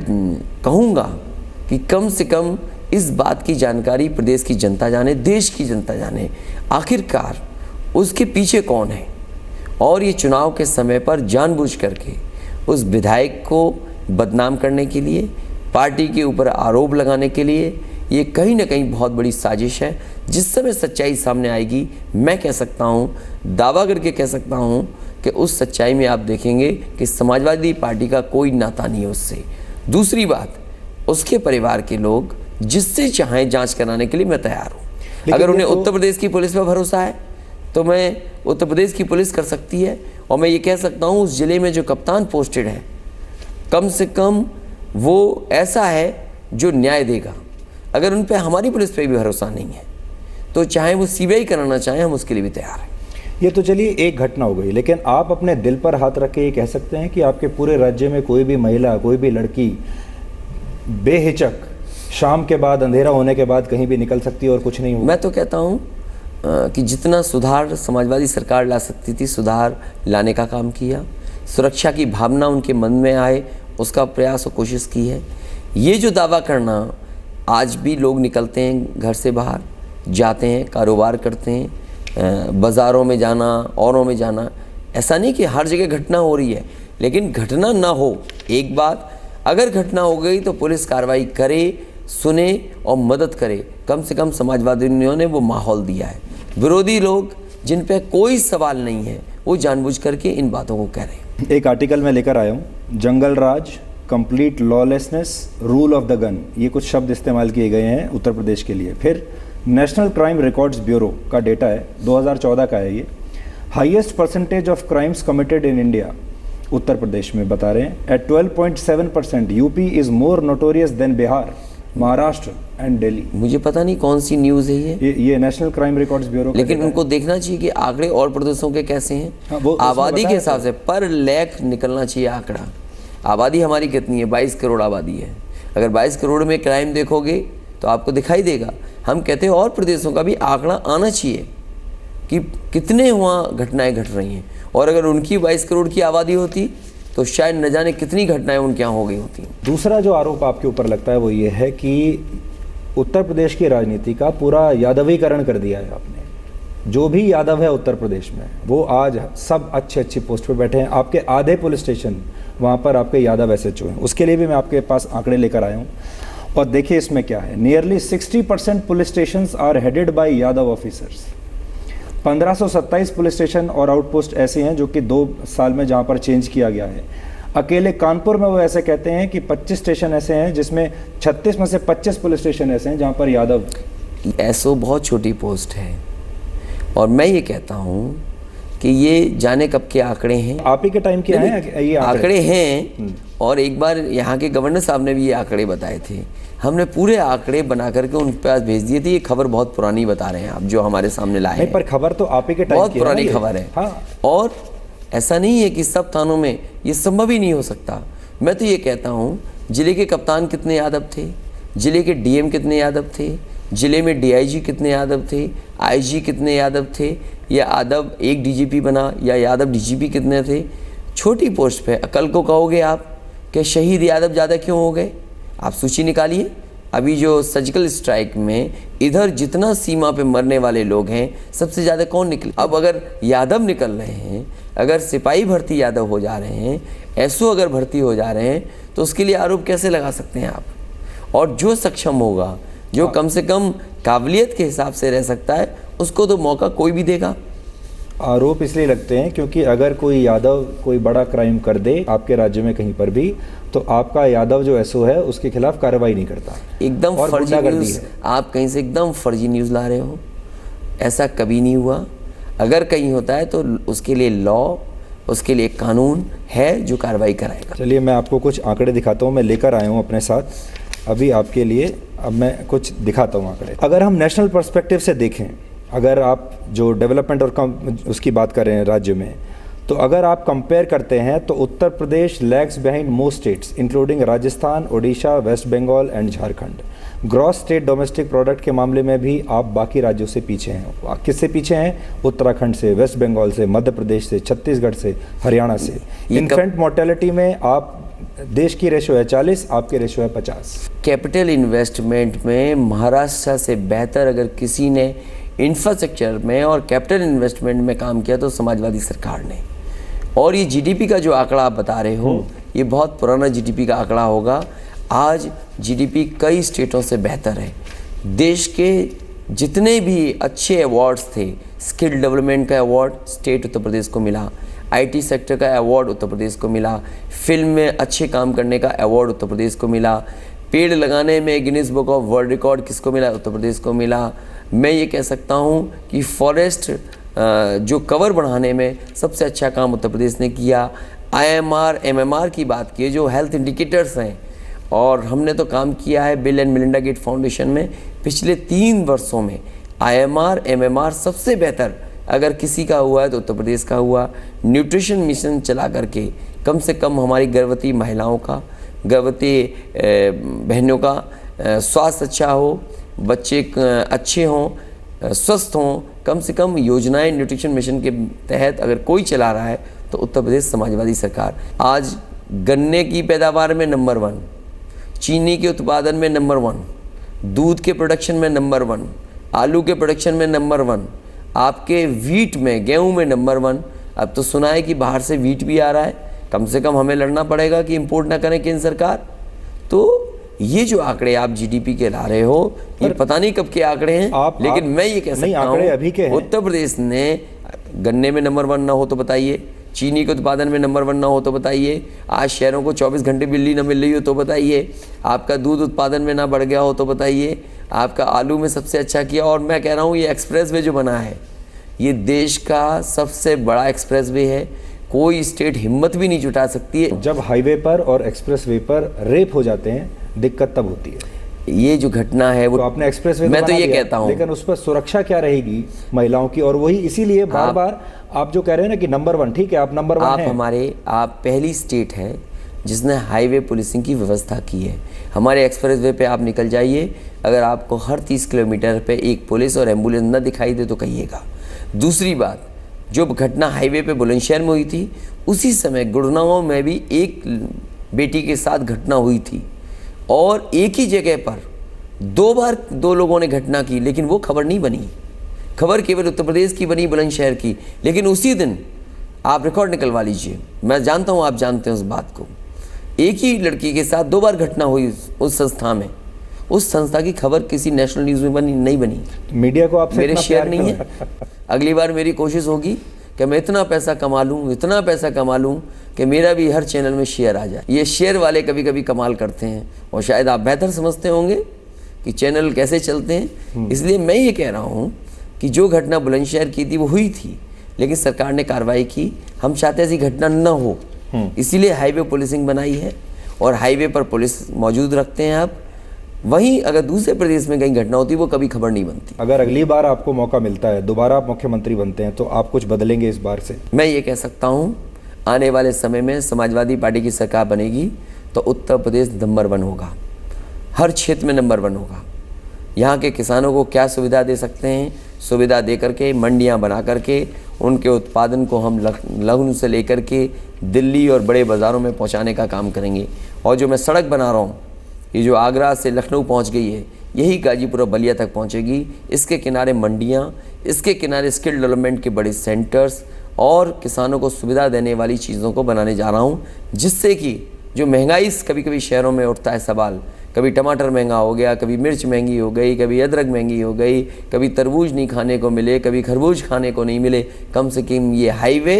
कहूँगा कि कम से कम इस बात की जानकारी प्रदेश की जनता जाने, देश की जनता जाने, आखिरकार उसके पीछे कौन है। और ये चुनाव के समय पर जानबूझ करके उस विधायक को बदनाम करने के लिए, पार्टी के ऊपर आरोप लगाने के लिए, ये कहीं ना कहीं बहुत बड़ी साजिश है। जिस समय सच्चाई सामने आएगी, मैं कह सकता हूँ, दावा करके कह सकता हूँ कि उस सच्चाई में आप देखेंगे कि समाजवादी पार्टी का कोई नाता नहीं है उससे। दूसरी बात, उसके परिवार के लोग जिससे चाहें जांच कराने के लिए मैं तैयार हूँ। अगर उन्हें उत्तर प्रदेश की पुलिस पर भरोसा है तो मैं उत्तर प्रदेश की पुलिस कर सकती है। और मैं ये कह सकता हूँ उस ज़िले में जो कप्तान पोस्टेड है, कम से कम वो ऐसा है जो न्याय देगा। अगर उन पर हमारी पुलिस पे भी भरोसा नहीं है तो चाहे वो सीबीआई कराना चाहें, हम उसके लिए भी तैयार हैं। ये तो चलिए एक घटना हो गई, लेकिन आप अपने दिल पर हाथ रख के ये कह सकते हैं कि आपके पूरे राज्य में कोई भी महिला, कोई भी लड़की बेहिचक शाम के बाद, अंधेरा होने के बाद कहीं भी निकल सकती है और कुछ नहीं होगा? मैं तो कहता हूँ कि जितना सुधार समाजवादी सरकार ला सकती थी, सुधार लाने का काम किया। सुरक्षा की भावना उनके मन में आए, उसका प्रयास और कोशिश की है। ये जो दावा करना, आज भी लोग निकलते हैं घर से बाहर, जाते हैं, कारोबार करते हैं, बाज़ारों में जाना, औरों में जाना, ऐसा नहीं कि हर जगह घटना हो रही है, लेकिन घटना ना हो। एक बात, अगर घटना हो गई तो पुलिस कार्रवाई करे, सुने और मदद करे। कम से कम समाजवादियों ने वो माहौल दिया है। विरोधी लोग जिन पे कोई सवाल नहीं है, वो जानबूझ करके इन बातों को कह रहे हैं। एक आर्टिकल मैं लेकर आया हूँ, जंगल राज, complete lawlessness, rule of the gun, ये कुछ शब्द इस्तेमाल किए गए हैं उत्तर प्रदेश के लिए। फिर नेशनल क्राइम रिकॉर्ड्स ब्यूरो का डेटा है, 2014 का है ये। Highest percentage of crimes committed in India, Uttar Pradesh में बता रहे हैं, at 12.7%। UP is more notorious than Bihar, Maharashtra and Delhi. मुझे पता नहीं कौन सी न्यूज़ है ये नेशनल क्राइम रिकॉर्ड्स ब्यूरो, लेकिन उनको देखना चाहिए कि आंकड़े और प्रदेशों के कैसे हैं। हाँ, आबादी के हिसाब से पर लैख निकलना चाहिए आंकड़ा। आबादी हमारी कितनी है? 22 करोड़ आबादी है। अगर 22 करोड़ में क्राइम देखोगे तो आपको दिखाई देगा। हम कहते हैं और प्रदेशों का भी आंकड़ा आना चाहिए कि कितने वहाँ घटनाएं घट रही हैं, और अगर उनकी 22 करोड़ की आबादी होती तो शायद न जाने कितनी घटनाएं उनके यहाँ हो गई होती। दूसरा जो आरोप आपके ऊपर लगता है वो ये है कि उत्तर प्रदेश की राजनीति का पूरा यादवीकरण कर दिया है आपने। जो भी यादव है उत्तर प्रदेश में, वो आज सब अच्छी अच्छी पोस्ट पे बैठे हैं। आपके आधे पुलिस स्टेशन वहाँ पर आपके यादव SHO हैं। उसके लिए भी मैं आपके पास आंकड़े लेकर आया हूँ, और देखिए इसमें क्या है। Nearly 60% police station are headed by Yadav officers. 1527 police station और आउटपोस्ट ऐसे हैं जो कि 2 साल में जहाँ पर चेंज किया गया है। अकेले कानपुर में वो ऐसे कहते हैं कि 25 स्टेशन ऐसे हैं जिसमें 36 में से 25 पुलिस स्टेशन ऐसे हैं जहाँ पर यादव। SO बहुत छोटी पोस्ट है, और मैं ये कहता हूँ कि ये जाने कब के आंकड़े हैं। आप ही के टाइम के हैं ये आंकड़े हैं, और एक बार यहाँ के गवर्नर साहब ने भी ये आंकड़े बताए थे। हमने पूरे आंकड़े बना करके उन पास भेज दिए थे। ये खबर बहुत पुरानी बता रहे हैं आप, जो हमारे सामने लाए हैं। पर खबर तो आप ही के टाइम बहुत की पुरानी खबर है। हाँ। और ऐसा नहीं है कि सब थानों में ये संभव ही नहीं हो सकता। मैं तो ये कहता हूँ, जिले के कप्तान कितने यादव थे, जिले के DM कितने यादव थे, जिले में DIG कितने यादव थे, IG कितने यादव थे, या यादव एक DGP बना, या यादव DGP कितने थे। छोटी पोस्ट पे कल को कहोगे आप कि शहीद यादव ज़्यादा क्यों हो गए, आप सूची निकालिए। अभी जो सर्जिकल स्ट्राइक में इधर जितना सीमा पे मरने वाले लोग हैं, सबसे ज़्यादा कौन निकले? अब अगर यादव निकल रहे हैं, अगर सिपाही भर्ती यादव हो जा रहे हैं, SO अगर भर्ती हो जा रहे हैं, तो उसके लिए आरोप कैसे लगा सकते हैं आप? और जो सक्षम होगा, जो कम से कम काबिलियत के हिसाब से रह सकता है, उसको तो मौका कोई भी देगा। आरोप इसलिए लगते हैं क्योंकि अगर कोई यादव कोई बड़ा क्राइम कर दे आपके राज्य में कहीं पर भी, तो आपका यादव जो एसओ है उसके खिलाफ कार्रवाई नहीं करता। एकदम और फर्जी गुंडागर्दी न्यूज़, है। आप कहीं से एकदम फर्जी न्यूज़ ला रहे हो। ऐसा कभी नहीं हुआ। अगर कहीं होता है तो उसके लिए लॉ, उसके लिए कानून है जो कार्रवाई कराएगा। चलिए मैं आपको कुछ आंकड़े दिखाता हूँ, मैं लेकर आया हूँ अपने साथ अभी आपके लिए। अब मैं कुछ दिखाता हूँ आंकड़े। अगर हम नेशनल पर्सपेक्टिव से देखें, अगर आप जो डेवलपमेंट और उसकी बात कर रहे हैं राज्य में, तो अगर आप कंपेयर करते हैं तो Uttar Pradesh lags behind most states including Rajasthan, Odisha, West Bengal and Jharkhand. Gross state domestic product के मामले में भी आप बाकी राज्यों से पीछे हैं। किससे पीछे हैं? उत्तराखंड से, वेस्ट बंगाल से, मध्य प्रदेश से, छत्तीसगढ़ से, हरियाणा से। इन्फेंट मोर्टेलिटी में आप देश की रेशो है 40, आपकी रेशो है 50। कैपिटल इन्वेस्टमेंट में महाराष्ट्र से बेहतर अगर किसी ने इंफ्रास्ट्रक्चर में और कैपिटल इन्वेस्टमेंट में काम किया तो समाजवादी सरकार ने। और ये जीडीपी का जो आंकड़ा आप बता रहे हो, ये बहुत पुराना जीडीपी का आंकड़ा होगा। आज जीडीपी कई स्टेटों से बेहतर है। देश के जितने भी अच्छे अवार्ड्स थे, स्किल डेवलपमेंट का अवार्ड स्टेट उत्तर प्रदेश को मिला, आईटी सेक्टर का अवार्ड उत्तर प्रदेश को मिला, फिल्म में अच्छे काम करने का अवार्ड उत्तर प्रदेश को मिला, पेड़ लगाने में Guinness book of world record किसको मिला? उत्तर प्रदेश को मिला। मैं ये कह सकता हूँ कि फॉरेस्ट जो कवर बढ़ाने में सबसे अच्छा काम उत्तर प्रदेश ने किया। आईएमआर, एमएमआर की बात की, जो हेल्थ इंडिकेटर्स हैं, और हमने तो काम किया है Bill and Melinda Gate foundation में पिछले 3 वर्षों में। आईएमआर, एमएमआर सबसे बेहतर अगर किसी का हुआ है तो उत्तर प्रदेश का हुआ। न्यूट्रिशन मिशन चला करके कम से कम हमारी गर्भवती महिलाओं का, गर्भवती बहनों का स्वास्थ्य अच्छा हो, बच्चे अच्छे हों, स्वस्थ हों, कम से कम योजनाएं न्यूट्रिशन मिशन के तहत अगर कोई चला रहा है तो उत्तर प्रदेश समाजवादी सरकार। आज गन्ने की पैदावार में नंबर 1, चीनी के उत्पादन में नंबर 1, दूध के प्रोडक्शन में नंबर 1, आलू के प्रोडक्शन में नंबर 1, आपके वीट में, गेहूं में नंबर 1। अब तो सुना है कि बाहर से वीट भी आ रहा है। कम से कम हमें लड़ना पड़ेगा कि इंपोर्ट ना करें केंद्र सरकार। तो ये जो आंकड़े आप जीडीपी के ला रहे हो, ये पता नहीं कब के आंकड़े हैं, लेकिन मैं ये कह सकता हूँ उत्तर प्रदेश ने गन्ने में नंबर 1 ना हो तो बताइए, चीनी के उत्पादन में नंबर 1 ना हो तो बताइए, आज शहरों को 24 घंटे बिजली ना मिल रही हो तो बताइए, आपका दूध उत्पादन में ना बढ़ गया हो तो बताइए, आपका आलू में सबसे अच्छा किया। और मैं कह रहा हूँ ये एक्सप्रेस वे जो बना है, ये देश का सबसे बड़ा एक्सप्रेस वे है। कोई स्टेट हिम्मत भी नहीं जुटा सकती है। जब हाईवे पर और एक्सप्रेस वे पर रेप हो जाते हैं, दिक्कत तब होती है। ये जो घटना है वो तो आपने एक्सप्रेस वे मैं तो ये कहता हूँ, लेकिन उस पर सुरक्षा क्या रहेगी महिलाओं की? और वही इसीलिए बार बार आप जो कह रहे हैं ना कि नंबर 1, ठीक है आप नंबर 1 हैं। आप पहली स्टेट है जिसने हाईवे पुलिसिंग की व्यवस्था की है। हमारे एक्सप्रेस वे पे आप निकल जाइए, अगर आपको हर 30 किलोमीटर पे एक पुलिस और एम्बुलेंस न दिखाई दे तो कहिएगा। दूसरी बात, जो घटना हाईवे पे बुलंदशहर में हुई थी, उसी समय गुड़गांव में भी एक बेटी के साथ घटना हुई थी, और एक ही जगह पर 2 बार 2 लोगों ने घटना की, लेकिन वो खबर नहीं बनी। खबर केवल उत्तर प्रदेश की बनी, बुलंदशहर की। लेकिन उसी दिन आप रिकॉर्ड निकलवा लीजिए, मैं जानता हूँ आप जानते हैं उस बात को। एक ही लड़की के साथ 2 बार घटना हुई उस संस्था में। उस संस्था की खबर किसी नेशनल न्यूज़ में नहीं बनी। मीडिया को आपसे मेरे शेयर नहीं है। अगली बार मेरी कोशिश होगी कि मैं इतना पैसा कमा लूँ कि मेरा भी हर चैनल में शेयर आ जाए। ये शेयर वाले कभी कभी कमाल करते हैं, और शायद आप बेहतर समझते होंगे कि चैनल कैसे चलते हैं। इसलिए मैं ये कह रहा हूँ कि जो घटना बुलंदशहर की थी वो हुई थी, लेकिन सरकार ने कार्रवाई की। हम चाहते ऐसी घटना न हो, इसीलिए हाईवे पुलिसिंग बनाई है, और हाईवे पर पुलिस मौजूद रखते हैं आप। वहीं अगर दूसरे प्रदेश में कहीं घटना होती वो कभी खबर नहीं बनती। अगर अगली बार आपको मौका मिलता है, दोबारा आप मुख्यमंत्री बनते हैं, तो आप कुछ बदलेंगे इस बार से? मैं ये कह सकता हूँ आने वाले समय में समाजवादी पार्टी की सरकार बनेगी तो उत्तर प्रदेश नंबर 1 होगा, हर क्षेत्र में नंबर 1 होगा। यहाँ के किसानों को क्या सुविधा दे सकते हैं, सुविधा दे करके, मंडियाँ बना करके, उनके उत्पादन को हम लखनऊ से लेकर के दिल्ली और बड़े बाज़ारों में पहुँचाने का काम करेंगे। और जो मैं सड़क बना रहा हूँ, ये जो आगरा से लखनऊ पहुँच गई है, यही गाजीपुर और बलिया तक पहुँचेगी। इसके किनारे मंडियाँ, इसके किनारे स्किल डेवलपमेंट के बड़े सेंटर्स और किसानों को सुविधा देने वाली चीज़ों को बनाने जा रहा हूँ, जिससे कि जो महंगाई कभी कभी शहरों में उठता है सवाल, कभी टमाटर महंगा हो गया, कभी मिर्च महंगी हो गई, कभी अदरक महंगी हो गई, कभी तरबूज नहीं खाने को मिले, कभी खरबूज खाने को नहीं मिले। कम से कम ये हाईवे,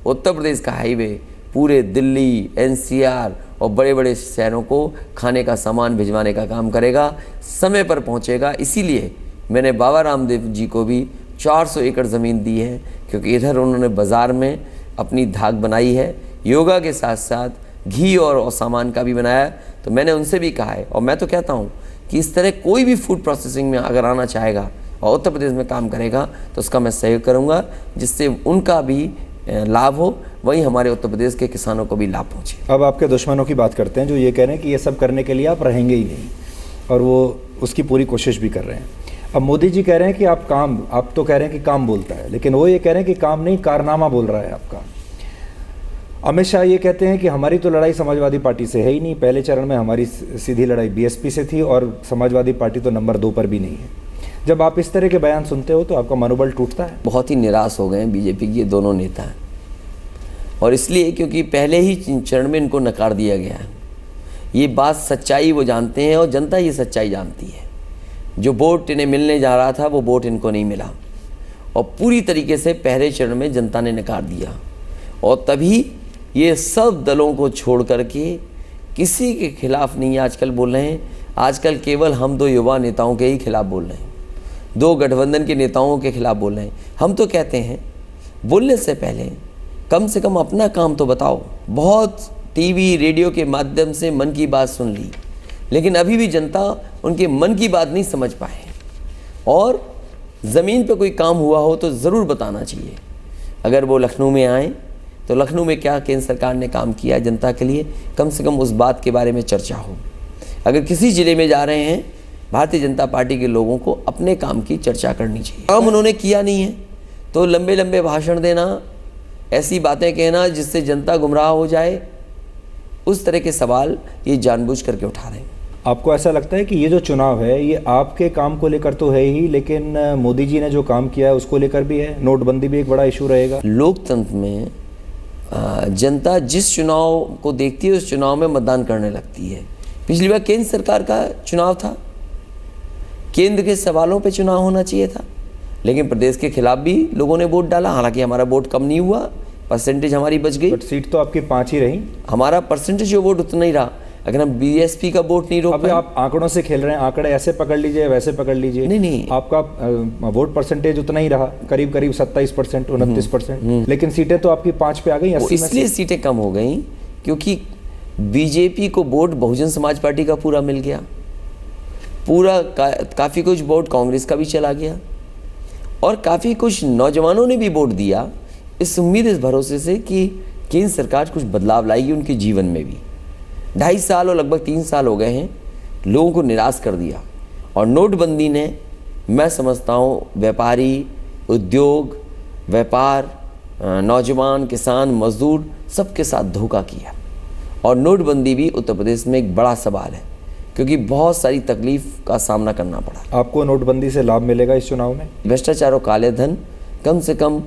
उत्तर प्रदेश का हाईवे पूरे दिल्ली, एनसीआर और बड़े बड़े शहरों को खाने का सामान भिजवाने का काम करेगा, समय पर पहुंचेगा। इसीलिए मैंने बाबा रामदेव जी को भी 400 एकड़ ज़मीन दी है, क्योंकि इधर उन्होंने बाज़ार में अपनी धाक बनाई है, योगा के साथ साथ घी और सामान का भी बनाया। तो मैंने उनसे भी कहा है, और मैं तो कहता हूँ कि इस तरह कोई भी फूड प्रोसेसिंग में अगर आना चाहेगा और उत्तर प्रदेश में काम करेगा तो उसका मैं सहयोग करूँगा, जिससे उनका भी लाभ हो, वहीं हमारे उत्तर प्रदेश के किसानों को भी लाभ पहुँचे। अब आपके दुश्मनों की बात करते हैं जो ये कह रहे हैं कि ये सब करने के लिए आप रहेंगे ही नहीं, और वो उसकी पूरी कोशिश भी कर रहे हैं। अब मोदी जी कह रहे हैं कि आप तो कह रहे हैं कि काम बोलता है, लेकिन वो ये कह रहे हैं कि काम नहीं, कारनामा बोल रहा है आपका। अमित शाह ये कहते हैं कि हमारी तो लड़ाई समाजवादी पार्टी से है ही नहीं, पहले चरण में हमारी सीधी लड़ाई बीएसपी से थी और समाजवादी पार्टी तो नंबर 2 पर भी नहीं है। जब आप इस तरह के बयान सुनते हो तो आपका मनोबल टूटता है? बहुत ही निराश हो गए हैं बीजेपी के ये दोनों नेता, और इसलिए क्योंकि पहले ही चरण में इनको नकार दिया गया है। ये बात सच्चाई वो जानते हैं और जनता ये सच्चाई जानती है। जो वोट इन्हें मिलने जा रहा था वो वोट इनको नहीं मिला, और पूरी तरीके से पहले चरण में जनता ने नकार दिया, और तभी ये सब दलों को छोड़ करके किसी के खिलाफ नहीं आजकल बोल रहे हैं। आजकल केवल हम 2 युवा नेताओं के ही खिलाफ बोल रहे हैं, 2 गठबंधन के नेताओं के खिलाफ बोल रहे हैं। हम तो कहते हैं बोलने से पहले कम से कम अपना काम तो बताओ। बहुत टीवी रेडियो के माध्यम से मन की बात सुन ली, लेकिन अभी भी जनता उनके मन की बात नहीं समझ पाए, और ज़मीन पे कोई काम हुआ हो तो ज़रूर बताना चाहिए। अगर वो लखनऊ में आए तो लखनऊ में क्या केंद्र सरकार ने काम किया जनता के लिए, कम से कम उस बात के बारे में चर्चा हो। अगर किसी ज़िले में जा रहे हैं, भारतीय जनता पार्टी के लोगों को अपने काम की चर्चा करनी चाहिए। काम उन्होंने किया नहीं है तो लंबे लंबे भाषण देना, ऐसी बातें कहना जिससे जनता गुमराह हो जाए, उस तरह के सवाल ये जानबूझ करके उठा रहे हैं। आपको ऐसा लगता है कि ये जो चुनाव है ये आपके काम को लेकर तो है ही, लेकिन मोदी जी ने जो काम किया है उसको लेकर भी है? नोटबंदी भी एक बड़ा इशू रहेगा। लोकतंत्र में जनता जिस चुनाव को देखती है उस चुनाव में मतदान करने लगती है। पिछली बार केंद्र सरकार का चुनाव था, केंद्र के सवालों पे चुनाव होना चाहिए था, लेकिन प्रदेश के खिलाफ भी लोगों ने वोट डाला। हालांकि हमारा वोट कम नहीं हुआ, परसेंटेज हमारी बच गई, बट सीट तो आपकी 5 ही रही। हमारा परसेंटेज जो वोट उतना ही रहा। अगर हम बीएसपी का वोट नहीं रोक पाए, आप आंकड़ों से खेल रहे हैं, आंकड़े ऐसे पकड़ लीजिए वैसे पकड़ लीजिए। नहीं, आपका वोट परसेंटेज उतना ही रहा, करीब करीब 27%, 29%, लेकिन सीटें तो आपकी 5 पे आ गई। 80 में इसलिए सीटें कम हो गई क्योंकि बीजेपी को वोट बहुजन समाज पार्टी का पूरा मिल गया, पूरा काफ़ी कुछ वोट कांग्रेस का भी चला गया, और काफ़ी कुछ नौजवानों ने भी वोट दिया इस उम्मीद, इस भरोसे से कि केंद्र सरकार कुछ बदलाव लाएगी उनके जीवन में भी। 2.5 साल और लगभग 3 साल हो गए हैं, लोगों को निराश कर दिया। और नोटबंदी ने, मैं समझता हूँ, व्यापारी, उद्योग, व्यापार, नौजवान, किसान, मजदूर सबके साथ धोखा किया। और नोटबंदी भी उत्तर प्रदेश में एक बड़ा सवाल है, क्योंकि बहुत सारी तकलीफ का सामना करना पड़ा। आपको नोटबंदी से लाभ मिलेगा इस चुनाव में? भ्रष्टाचार और काले धन कम से कम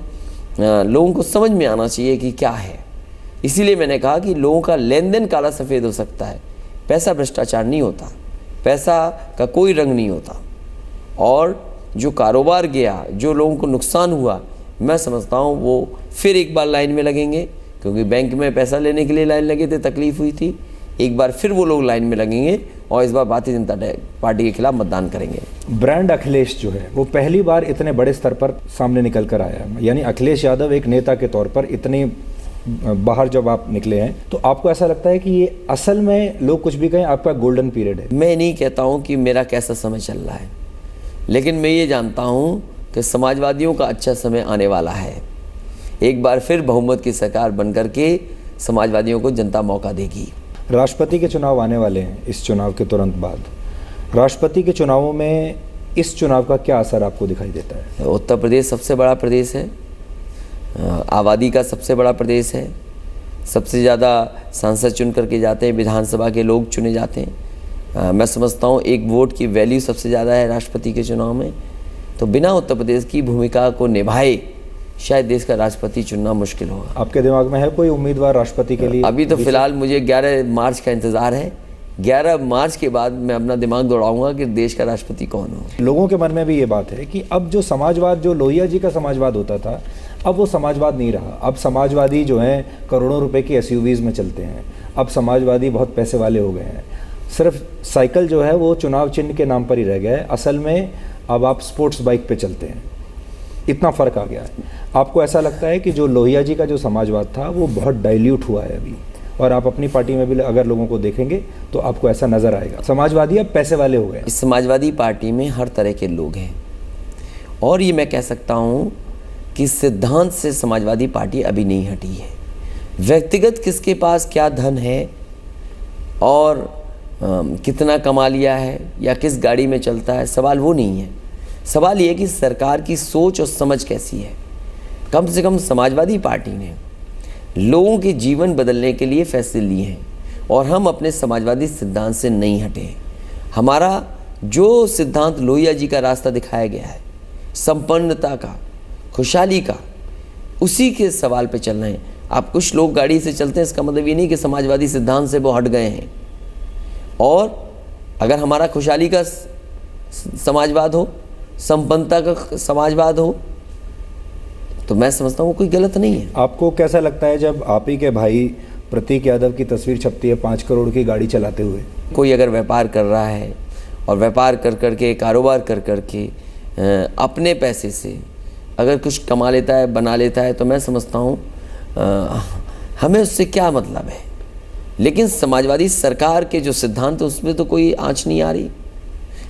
लोगों को समझ में आना चाहिए कि क्या है। इसीलिए मैंने कहा कि लोगों का लेन देन काला सफ़ेद हो सकता है, पैसा भ्रष्टाचार नहीं होता, पैसा का कोई रंग नहीं होता। और जो कारोबार गया, जो लोगों को नुकसान हुआ, मैं समझता हूँ वो फिर एक बार लाइन में लगेंगे, क्योंकि बैंक में पैसा लेने के लिए लाइन लगे थे, तकलीफ हुई थी। एक बार फिर वो लोग लाइन में लगेंगे और इस बार भारतीय जनता पार्टी के खिलाफ मतदान करेंगे। ब्रांड अखिलेश जो है वो पहली बार इतने बड़े स्तर पर सामने निकल कर आया है, यानी अखिलेश यादव एक नेता के तौर पर इतने बाहर जब आप निकले हैं, तो आपको ऐसा लगता है कि ये असल में, लोग कुछ भी कहें, आपका गोल्डन पीरियड है? मैं नहीं कहता हूँ कि मेरा कैसा समय चल रहा है, लेकिन मैं ये जानता हूँ कि समाजवादियों का अच्छा समय आने वाला है। एक बार फिर बहुमत की सरकार बन करके समाजवादियों को जनता मौका देगी। राष्ट्रपति के चुनाव आने वाले हैं इस चुनाव के तुरंत बाद। राष्ट्रपति के चुनावों में इस चुनाव का क्या असर आपको दिखाई देता है? उत्तर प्रदेश सबसे बड़ा प्रदेश है, आबादी का सबसे बड़ा प्रदेश है, सबसे ज़्यादा सांसद चुन करके जाते हैं, विधानसभा के लोग चुने जाते हैं। मैं समझता हूँ एक वोट की वैल्यू सबसे ज़्यादा है राष्ट्रपति के चुनाव में। तो बिना उत्तर प्रदेश की भूमिका को निभाए शायद देश का राष्ट्रपति चुनना मुश्किल होगा। आपके दिमाग में है कोई उम्मीदवार राष्ट्रपति के लिए? अभी तो फिलहाल मुझे 11 मार्च का इंतज़ार है। 11 मार्च के बाद मैं अपना दिमाग दौड़ाऊंगा कि देश का राष्ट्रपति कौन हो। लोगों के मन में भी ये बात है कि अब जो समाजवाद, जो लोहिया जी का समाजवाद होता था, अब वो समाजवाद नहीं रहा। अब समाजवादी जो हैं करोड़ों रुपए की एसयूवीज़ में चलते हैं। अब समाजवादी बहुत पैसे वाले हो गए हैं। सिर्फ साइकिल जो है वो चुनाव चिन्ह के नाम पर ही रह गया है। असल में अब आप स्पोर्ट्स बाइक पे चलते हैं। इतना फ़र्क आ गया है। आपको ऐसा लगता है कि जो लोहिया जी का जो समाजवाद था वो बहुत डाइल्यूट हुआ है अभी, और आप अपनी पार्टी में भी अगर लोगों को देखेंगे तो आपको ऐसा नज़र आएगा, समाजवादी अब पैसे वाले हो गए। इस समाजवादी पार्टी में हर तरह के लोग हैं, और ये मैं कह सकता हूँ कि सिद्धांत से समाजवादी पार्टी अभी नहीं हटी है। व्यक्तिगत किसके पास क्या धन है और कितना कमा लिया है या किस गाड़ी में चलता है, सवाल वो नहीं है। सवाल ये है कि सरकार की सोच और समझ कैसी है। कम से कम समाजवादी पार्टी ने लोगों के जीवन बदलने के लिए फैसले लिए हैं, और हम अपने समाजवादी सिद्धांत से नहीं हटे हैं। हमारा जो सिद्धांत लोहिया जी का रास्ता दिखाया गया है, संपन्नता का, खुशहाली का, उसी के सवाल पे चल रहे हैं। आप कुछ लोग गाड़ी से चलते हैं, इसका मतलब ये नहीं कि समाजवादी सिद्धांत से वो हट गए हैं। और अगर हमारा खुशहाली का समाजवाद हो, संपन्नता का समाजवाद हो, तो मैं समझता हूँ कोई गलत नहीं है। आपको कैसा लगता है जब आप ही के भाई प्रतीक यादव की तस्वीर छपती है 5 करोड़ की गाड़ी चलाते हुए? कोई अगर व्यापार कर रहा है और व्यापार कर कर के, कारोबार कर कर के अपने पैसे से अगर कुछ कमा लेता है, बना लेता है, तो मैं समझता हूँ हमें उससे क्या मतलब है। लेकिन समाजवादी सरकार के जो सिद्धांत है उसमें तो कोई आँच नहीं आ रही,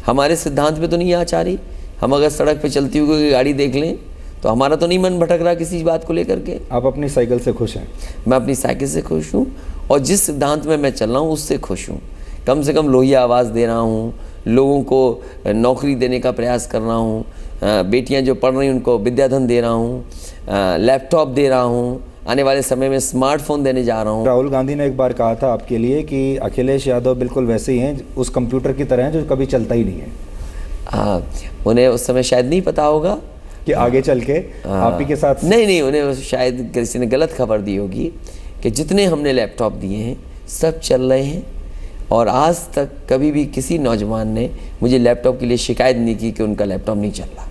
हमारे सिद्धांत में तो नहीं आँच आ रही। हम अगर सड़क पे चलती हुई कोई गाड़ी देख लें तो हमारा तो नहीं मन भटक रहा किसी बात को लेकर के। आप अपनी साइकिल से खुश हैं? मैं अपनी साइकिल से खुश हूँ, और जिस सिद्धांत में मैं चल रहा हूँ उससे खुश हूँ। कम से कम लोहिया आवाज़ दे रहा हूँ, लोगों को नौकरी देने का प्रयास कर रहा हूँ, बेटियाँ जो पढ़ रही हैं उनको विद्याधन दे रहा हूँ, लैपटॉप दे रहा हूँ, आने वाले समय में स्मार्टफोन देने जा रहा हूँ। राहुल गांधी ने एक बार कहा था आपके लिए कि अखिलेश यादव बिल्कुल वैसे ही हैं, उस कंप्यूटर की तरह हैं जो कभी चलता ही नहीं है। उन्हें उस समय शायद नहीं पता होगा कि आगे चल के आप ही के साथ नहीं, उन्हें शायद किसी ने गलत खबर दी होगी कि जितने हमने लैपटॉप दिए हैं सब चल रहे हैं, और आज तक कभी भी किसी नौजवान ने मुझे लैपटॉप के लिए शिकायत नहीं की कि उनका लैपटॉप नहीं चल रहा।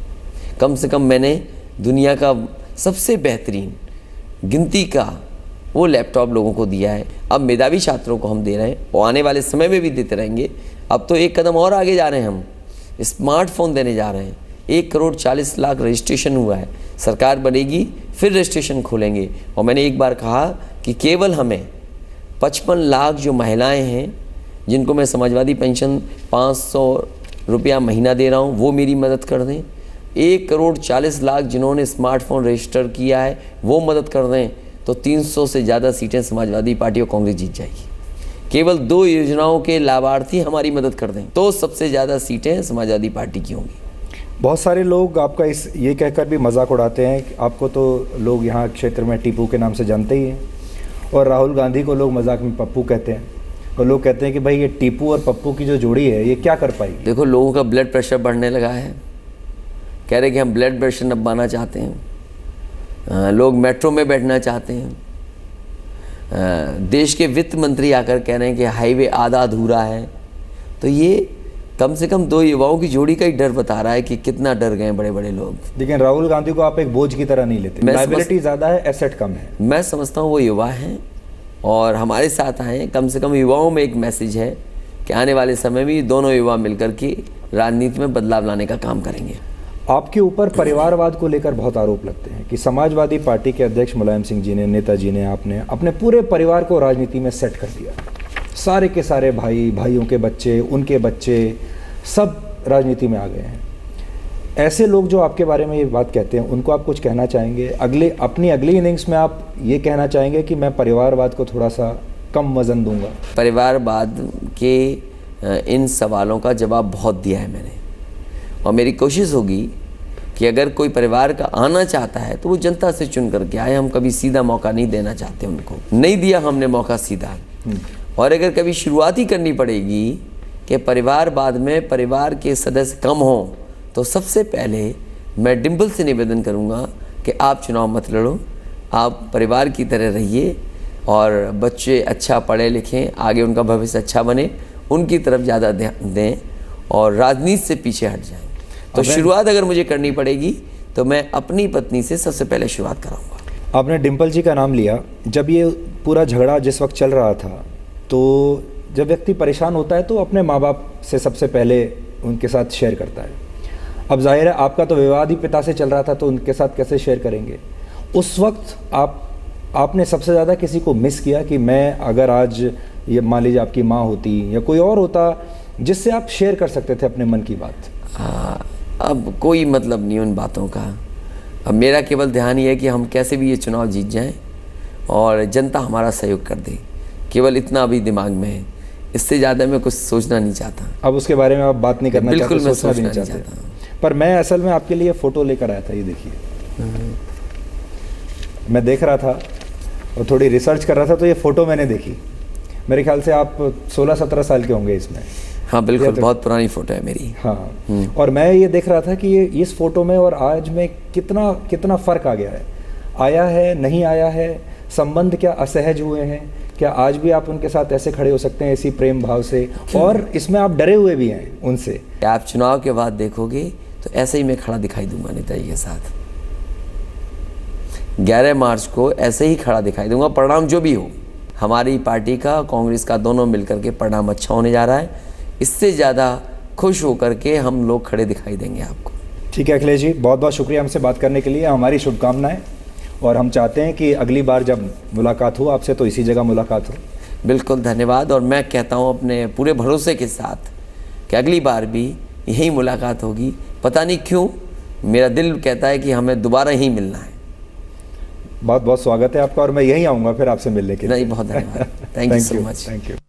कम से कम मैंने दुनिया का सबसे बेहतरीन गिनती का वो लैपटॉप लोगों को दिया है। अब मेधावी छात्रों को हम दे रहे हैं, और आने वाले समय में भी देते रहेंगे। अब तो एक कदम और आगे जा रहे हैं, हम स्मार्टफोन देने जा रहे हैं। 1,40,00,000 रजिस्ट्रेशन हुआ है, सरकार बनेगी फिर रजिस्ट्रेशन खोलेंगे। और मैंने एक बार कहा कि केवल हमें 55 लाख जो महिलाएं हैं जिनको मैं समाजवादी पेंशन 500 रुपया महीना दे रहा हूँ, वो मेरी मदद कर दें। 1,40,00,000 जिन्होंने स्मार्टफोन रजिस्टर किया है वो मदद कर दें, तो 300 से ज़्यादा सीटें समाजवादी पार्टी और कांग्रेस जीत जाएगी। केवल 2 योजनाओं के लाभार्थी हमारी मदद कर दें तो सबसे ज़्यादा सीटें समाजवादी पार्टी की होंगी। बहुत सारे लोग आपका ये कहकर भी मजाक उड़ाते हैं कि आपको तो लोग यहाँ क्षेत्र में टीपू के नाम से जानते ही हैं, और राहुल गांधी को लोग मजाक में पप्पू कहते हैं, और लोग कहते हैं कि भाई ये टीपू और पप्पू की जो जोड़ी है ये क्या कर पाएगी। देखो, लोगों का ब्लड प्रेशर बढ़ने लगा है, कह रहे कि हम ब्लड प्रेशर नपाना चाहते हैं, लोग मेट्रो में बैठना चाहते हैं, देश के वित्त मंत्री आकर कह रहे हैं कि हाईवे आधा अधूरा है। तो ये कम से कम 2 युवाओं की जोड़ी का ही डर बता रहा है कि कितना डर गए बड़े बड़े लोग। लेकिन राहुल गांधी को आप एक बोझ की तरह नहीं लेते, लायबिलिटी ज़्यादा है, एसेट कम है। मैं समझता हूँ वो युवा हैं और हमारे साथ आए। कम से कम युवाओं में एक मैसेज है कि आने वाले समय में दोनों युवा मिलकर के राजनीति में बदलाव लाने का काम करेंगे। आपके ऊपर परिवारवाद को लेकर बहुत आरोप लगते हैं कि समाजवादी पार्टी के अध्यक्ष मुलायम सिंह जी ने, नेताजी ने, आपने अपने पूरे परिवार को राजनीति में सेट कर दिया। सारे के सारे भाइयों के बच्चे, उनके बच्चे सब राजनीति में आ गए हैं। ऐसे लोग जो आपके बारे में ये बात कहते हैं उनको आप कुछ कहना चाहेंगे? अपनी अगली इनिंग्स में आप ये कहना चाहेंगे कि मैं परिवारवाद को थोड़ा सा कम वजन दूंगा? परिवारवाद के इन सवालों का जवाब बहुत दिया है मैंने, और मेरी कोशिश होगी कि अगर कोई परिवार का आना चाहता है तो वो जनता से चुन करके आए। हम कभी सीधा मौका नहीं देना चाहते उनको, नहीं दिया हमने मौका सीधा। और अगर कभी शुरुआत ही करनी पड़ेगी कि परिवारवाद में परिवार के सदस्य कम हों, तो सबसे पहले मैं डिम्पल से निवेदन करूंगा कि आप चुनाव मत लड़ो, आप परिवार की तरह रहिए और बच्चे अच्छा पढ़े लिखें, आगे उनका भविष्य अच्छा बने, उनकी तरफ ज़्यादा ध्यान दें और राजनीति से पीछे हट जाएं। तो शुरुआत अगर मुझे करनी पड़ेगी तो मैं अपनी पत्नी से सबसे पहले शुरुआत कराऊंगा। आपने डिम्पल जी का नाम लिया। जब ये पूरा झगड़ा जिस वक्त चल रहा था, तो जब व्यक्ति परेशान होता है तो अपने माँ बाप से सबसे पहले उनके साथ शेयर करता है। अब जाहिर है आपका तो विवाद ही पिता से चल रहा था, तो उनके साथ कैसे शेयर करेंगे? उस वक्त आपने सबसे ज़्यादा किसी को मिस किया कि मैं अगर आज ये मान लीजिए आपकी माँ होती या कोई और होता जिससे आप शेयर कर सकते थे अपने मन की बात? अब कोई मतलब नहीं उन बातों का। अब मेरा केवल ध्यान ये है कि हम कैसे भी ये चुनाव जीत जाएं और जनता हमारा सहयोग कर दे, केवल इतना अभी दिमाग में है। इससे ज़्यादा मैं कुछ सोचना नहीं चाहता। अब उसके बारे में आप बात नहीं करना चाहते? बिल्कुल मैं सोचना भी सोचना नहीं नहीं चाहते। चाहता। पर मैं असल में आपके लिए फ़ोटो लेकर आया था, ये देखिए। मैं देख रहा था और थोड़ी रिसर्च कर रहा था, तो ये फ़ोटो मैंने देखी। मेरे ख्याल से आप 16-17 साल के होंगे इसमें। हाँ बिल्कुल, बहुत पुरानी फ़ोटो है मेरी। हाँ, और मैं ये देख रहा था कि ये इस फ़ोटो में और आज में कितना फ़र्क आ गया है। आया है, नहीं आया है, संबंध क्या असहज हुए हैं? क्या आज भी आप उनके साथ ऐसे खड़े हो सकते हैं इसी प्रेम भाव से? और इसमें आप डरे हुए भी हैं उनसे। आप चुनाव के बाद देखोगे तो ऐसे ही मैं खड़ा दिखाई दूंगा नेताजी के साथ। 11 मार्च को ऐसे ही खड़ा दिखाई दूंगा, परिणाम जो भी हो। हमारी पार्टी का, कांग्रेस का, दोनों मिलकर के परिणाम अच्छा होने जा रहा है। इससे ज़्यादा खुश होकर के हम लोग खड़े दिखाई देंगे आपको। ठीक है अखिलेश जी, बहुत बहुत शुक्रिया हमसे बात करने के लिए। हमारी शुभकामनाएं, और हम चाहते हैं कि अगली बार जब मुलाकात हो आपसे तो इसी जगह मुलाकात हो। बिल्कुल, धन्यवाद। और मैं कहता हूँ अपने पूरे भरोसे के साथ कि अगली बार भी यही मुलाकात होगी। पता नहीं क्यों मेरा दिल कहता है कि हमें दोबारा ही मिलना है। बहुत बहुत स्वागत है आपका, और मैं यहीं आऊँगा फिर आपसे मिलने के लिए। नहीं, बहुत धन्यवाद। Thank you so much. Thank you.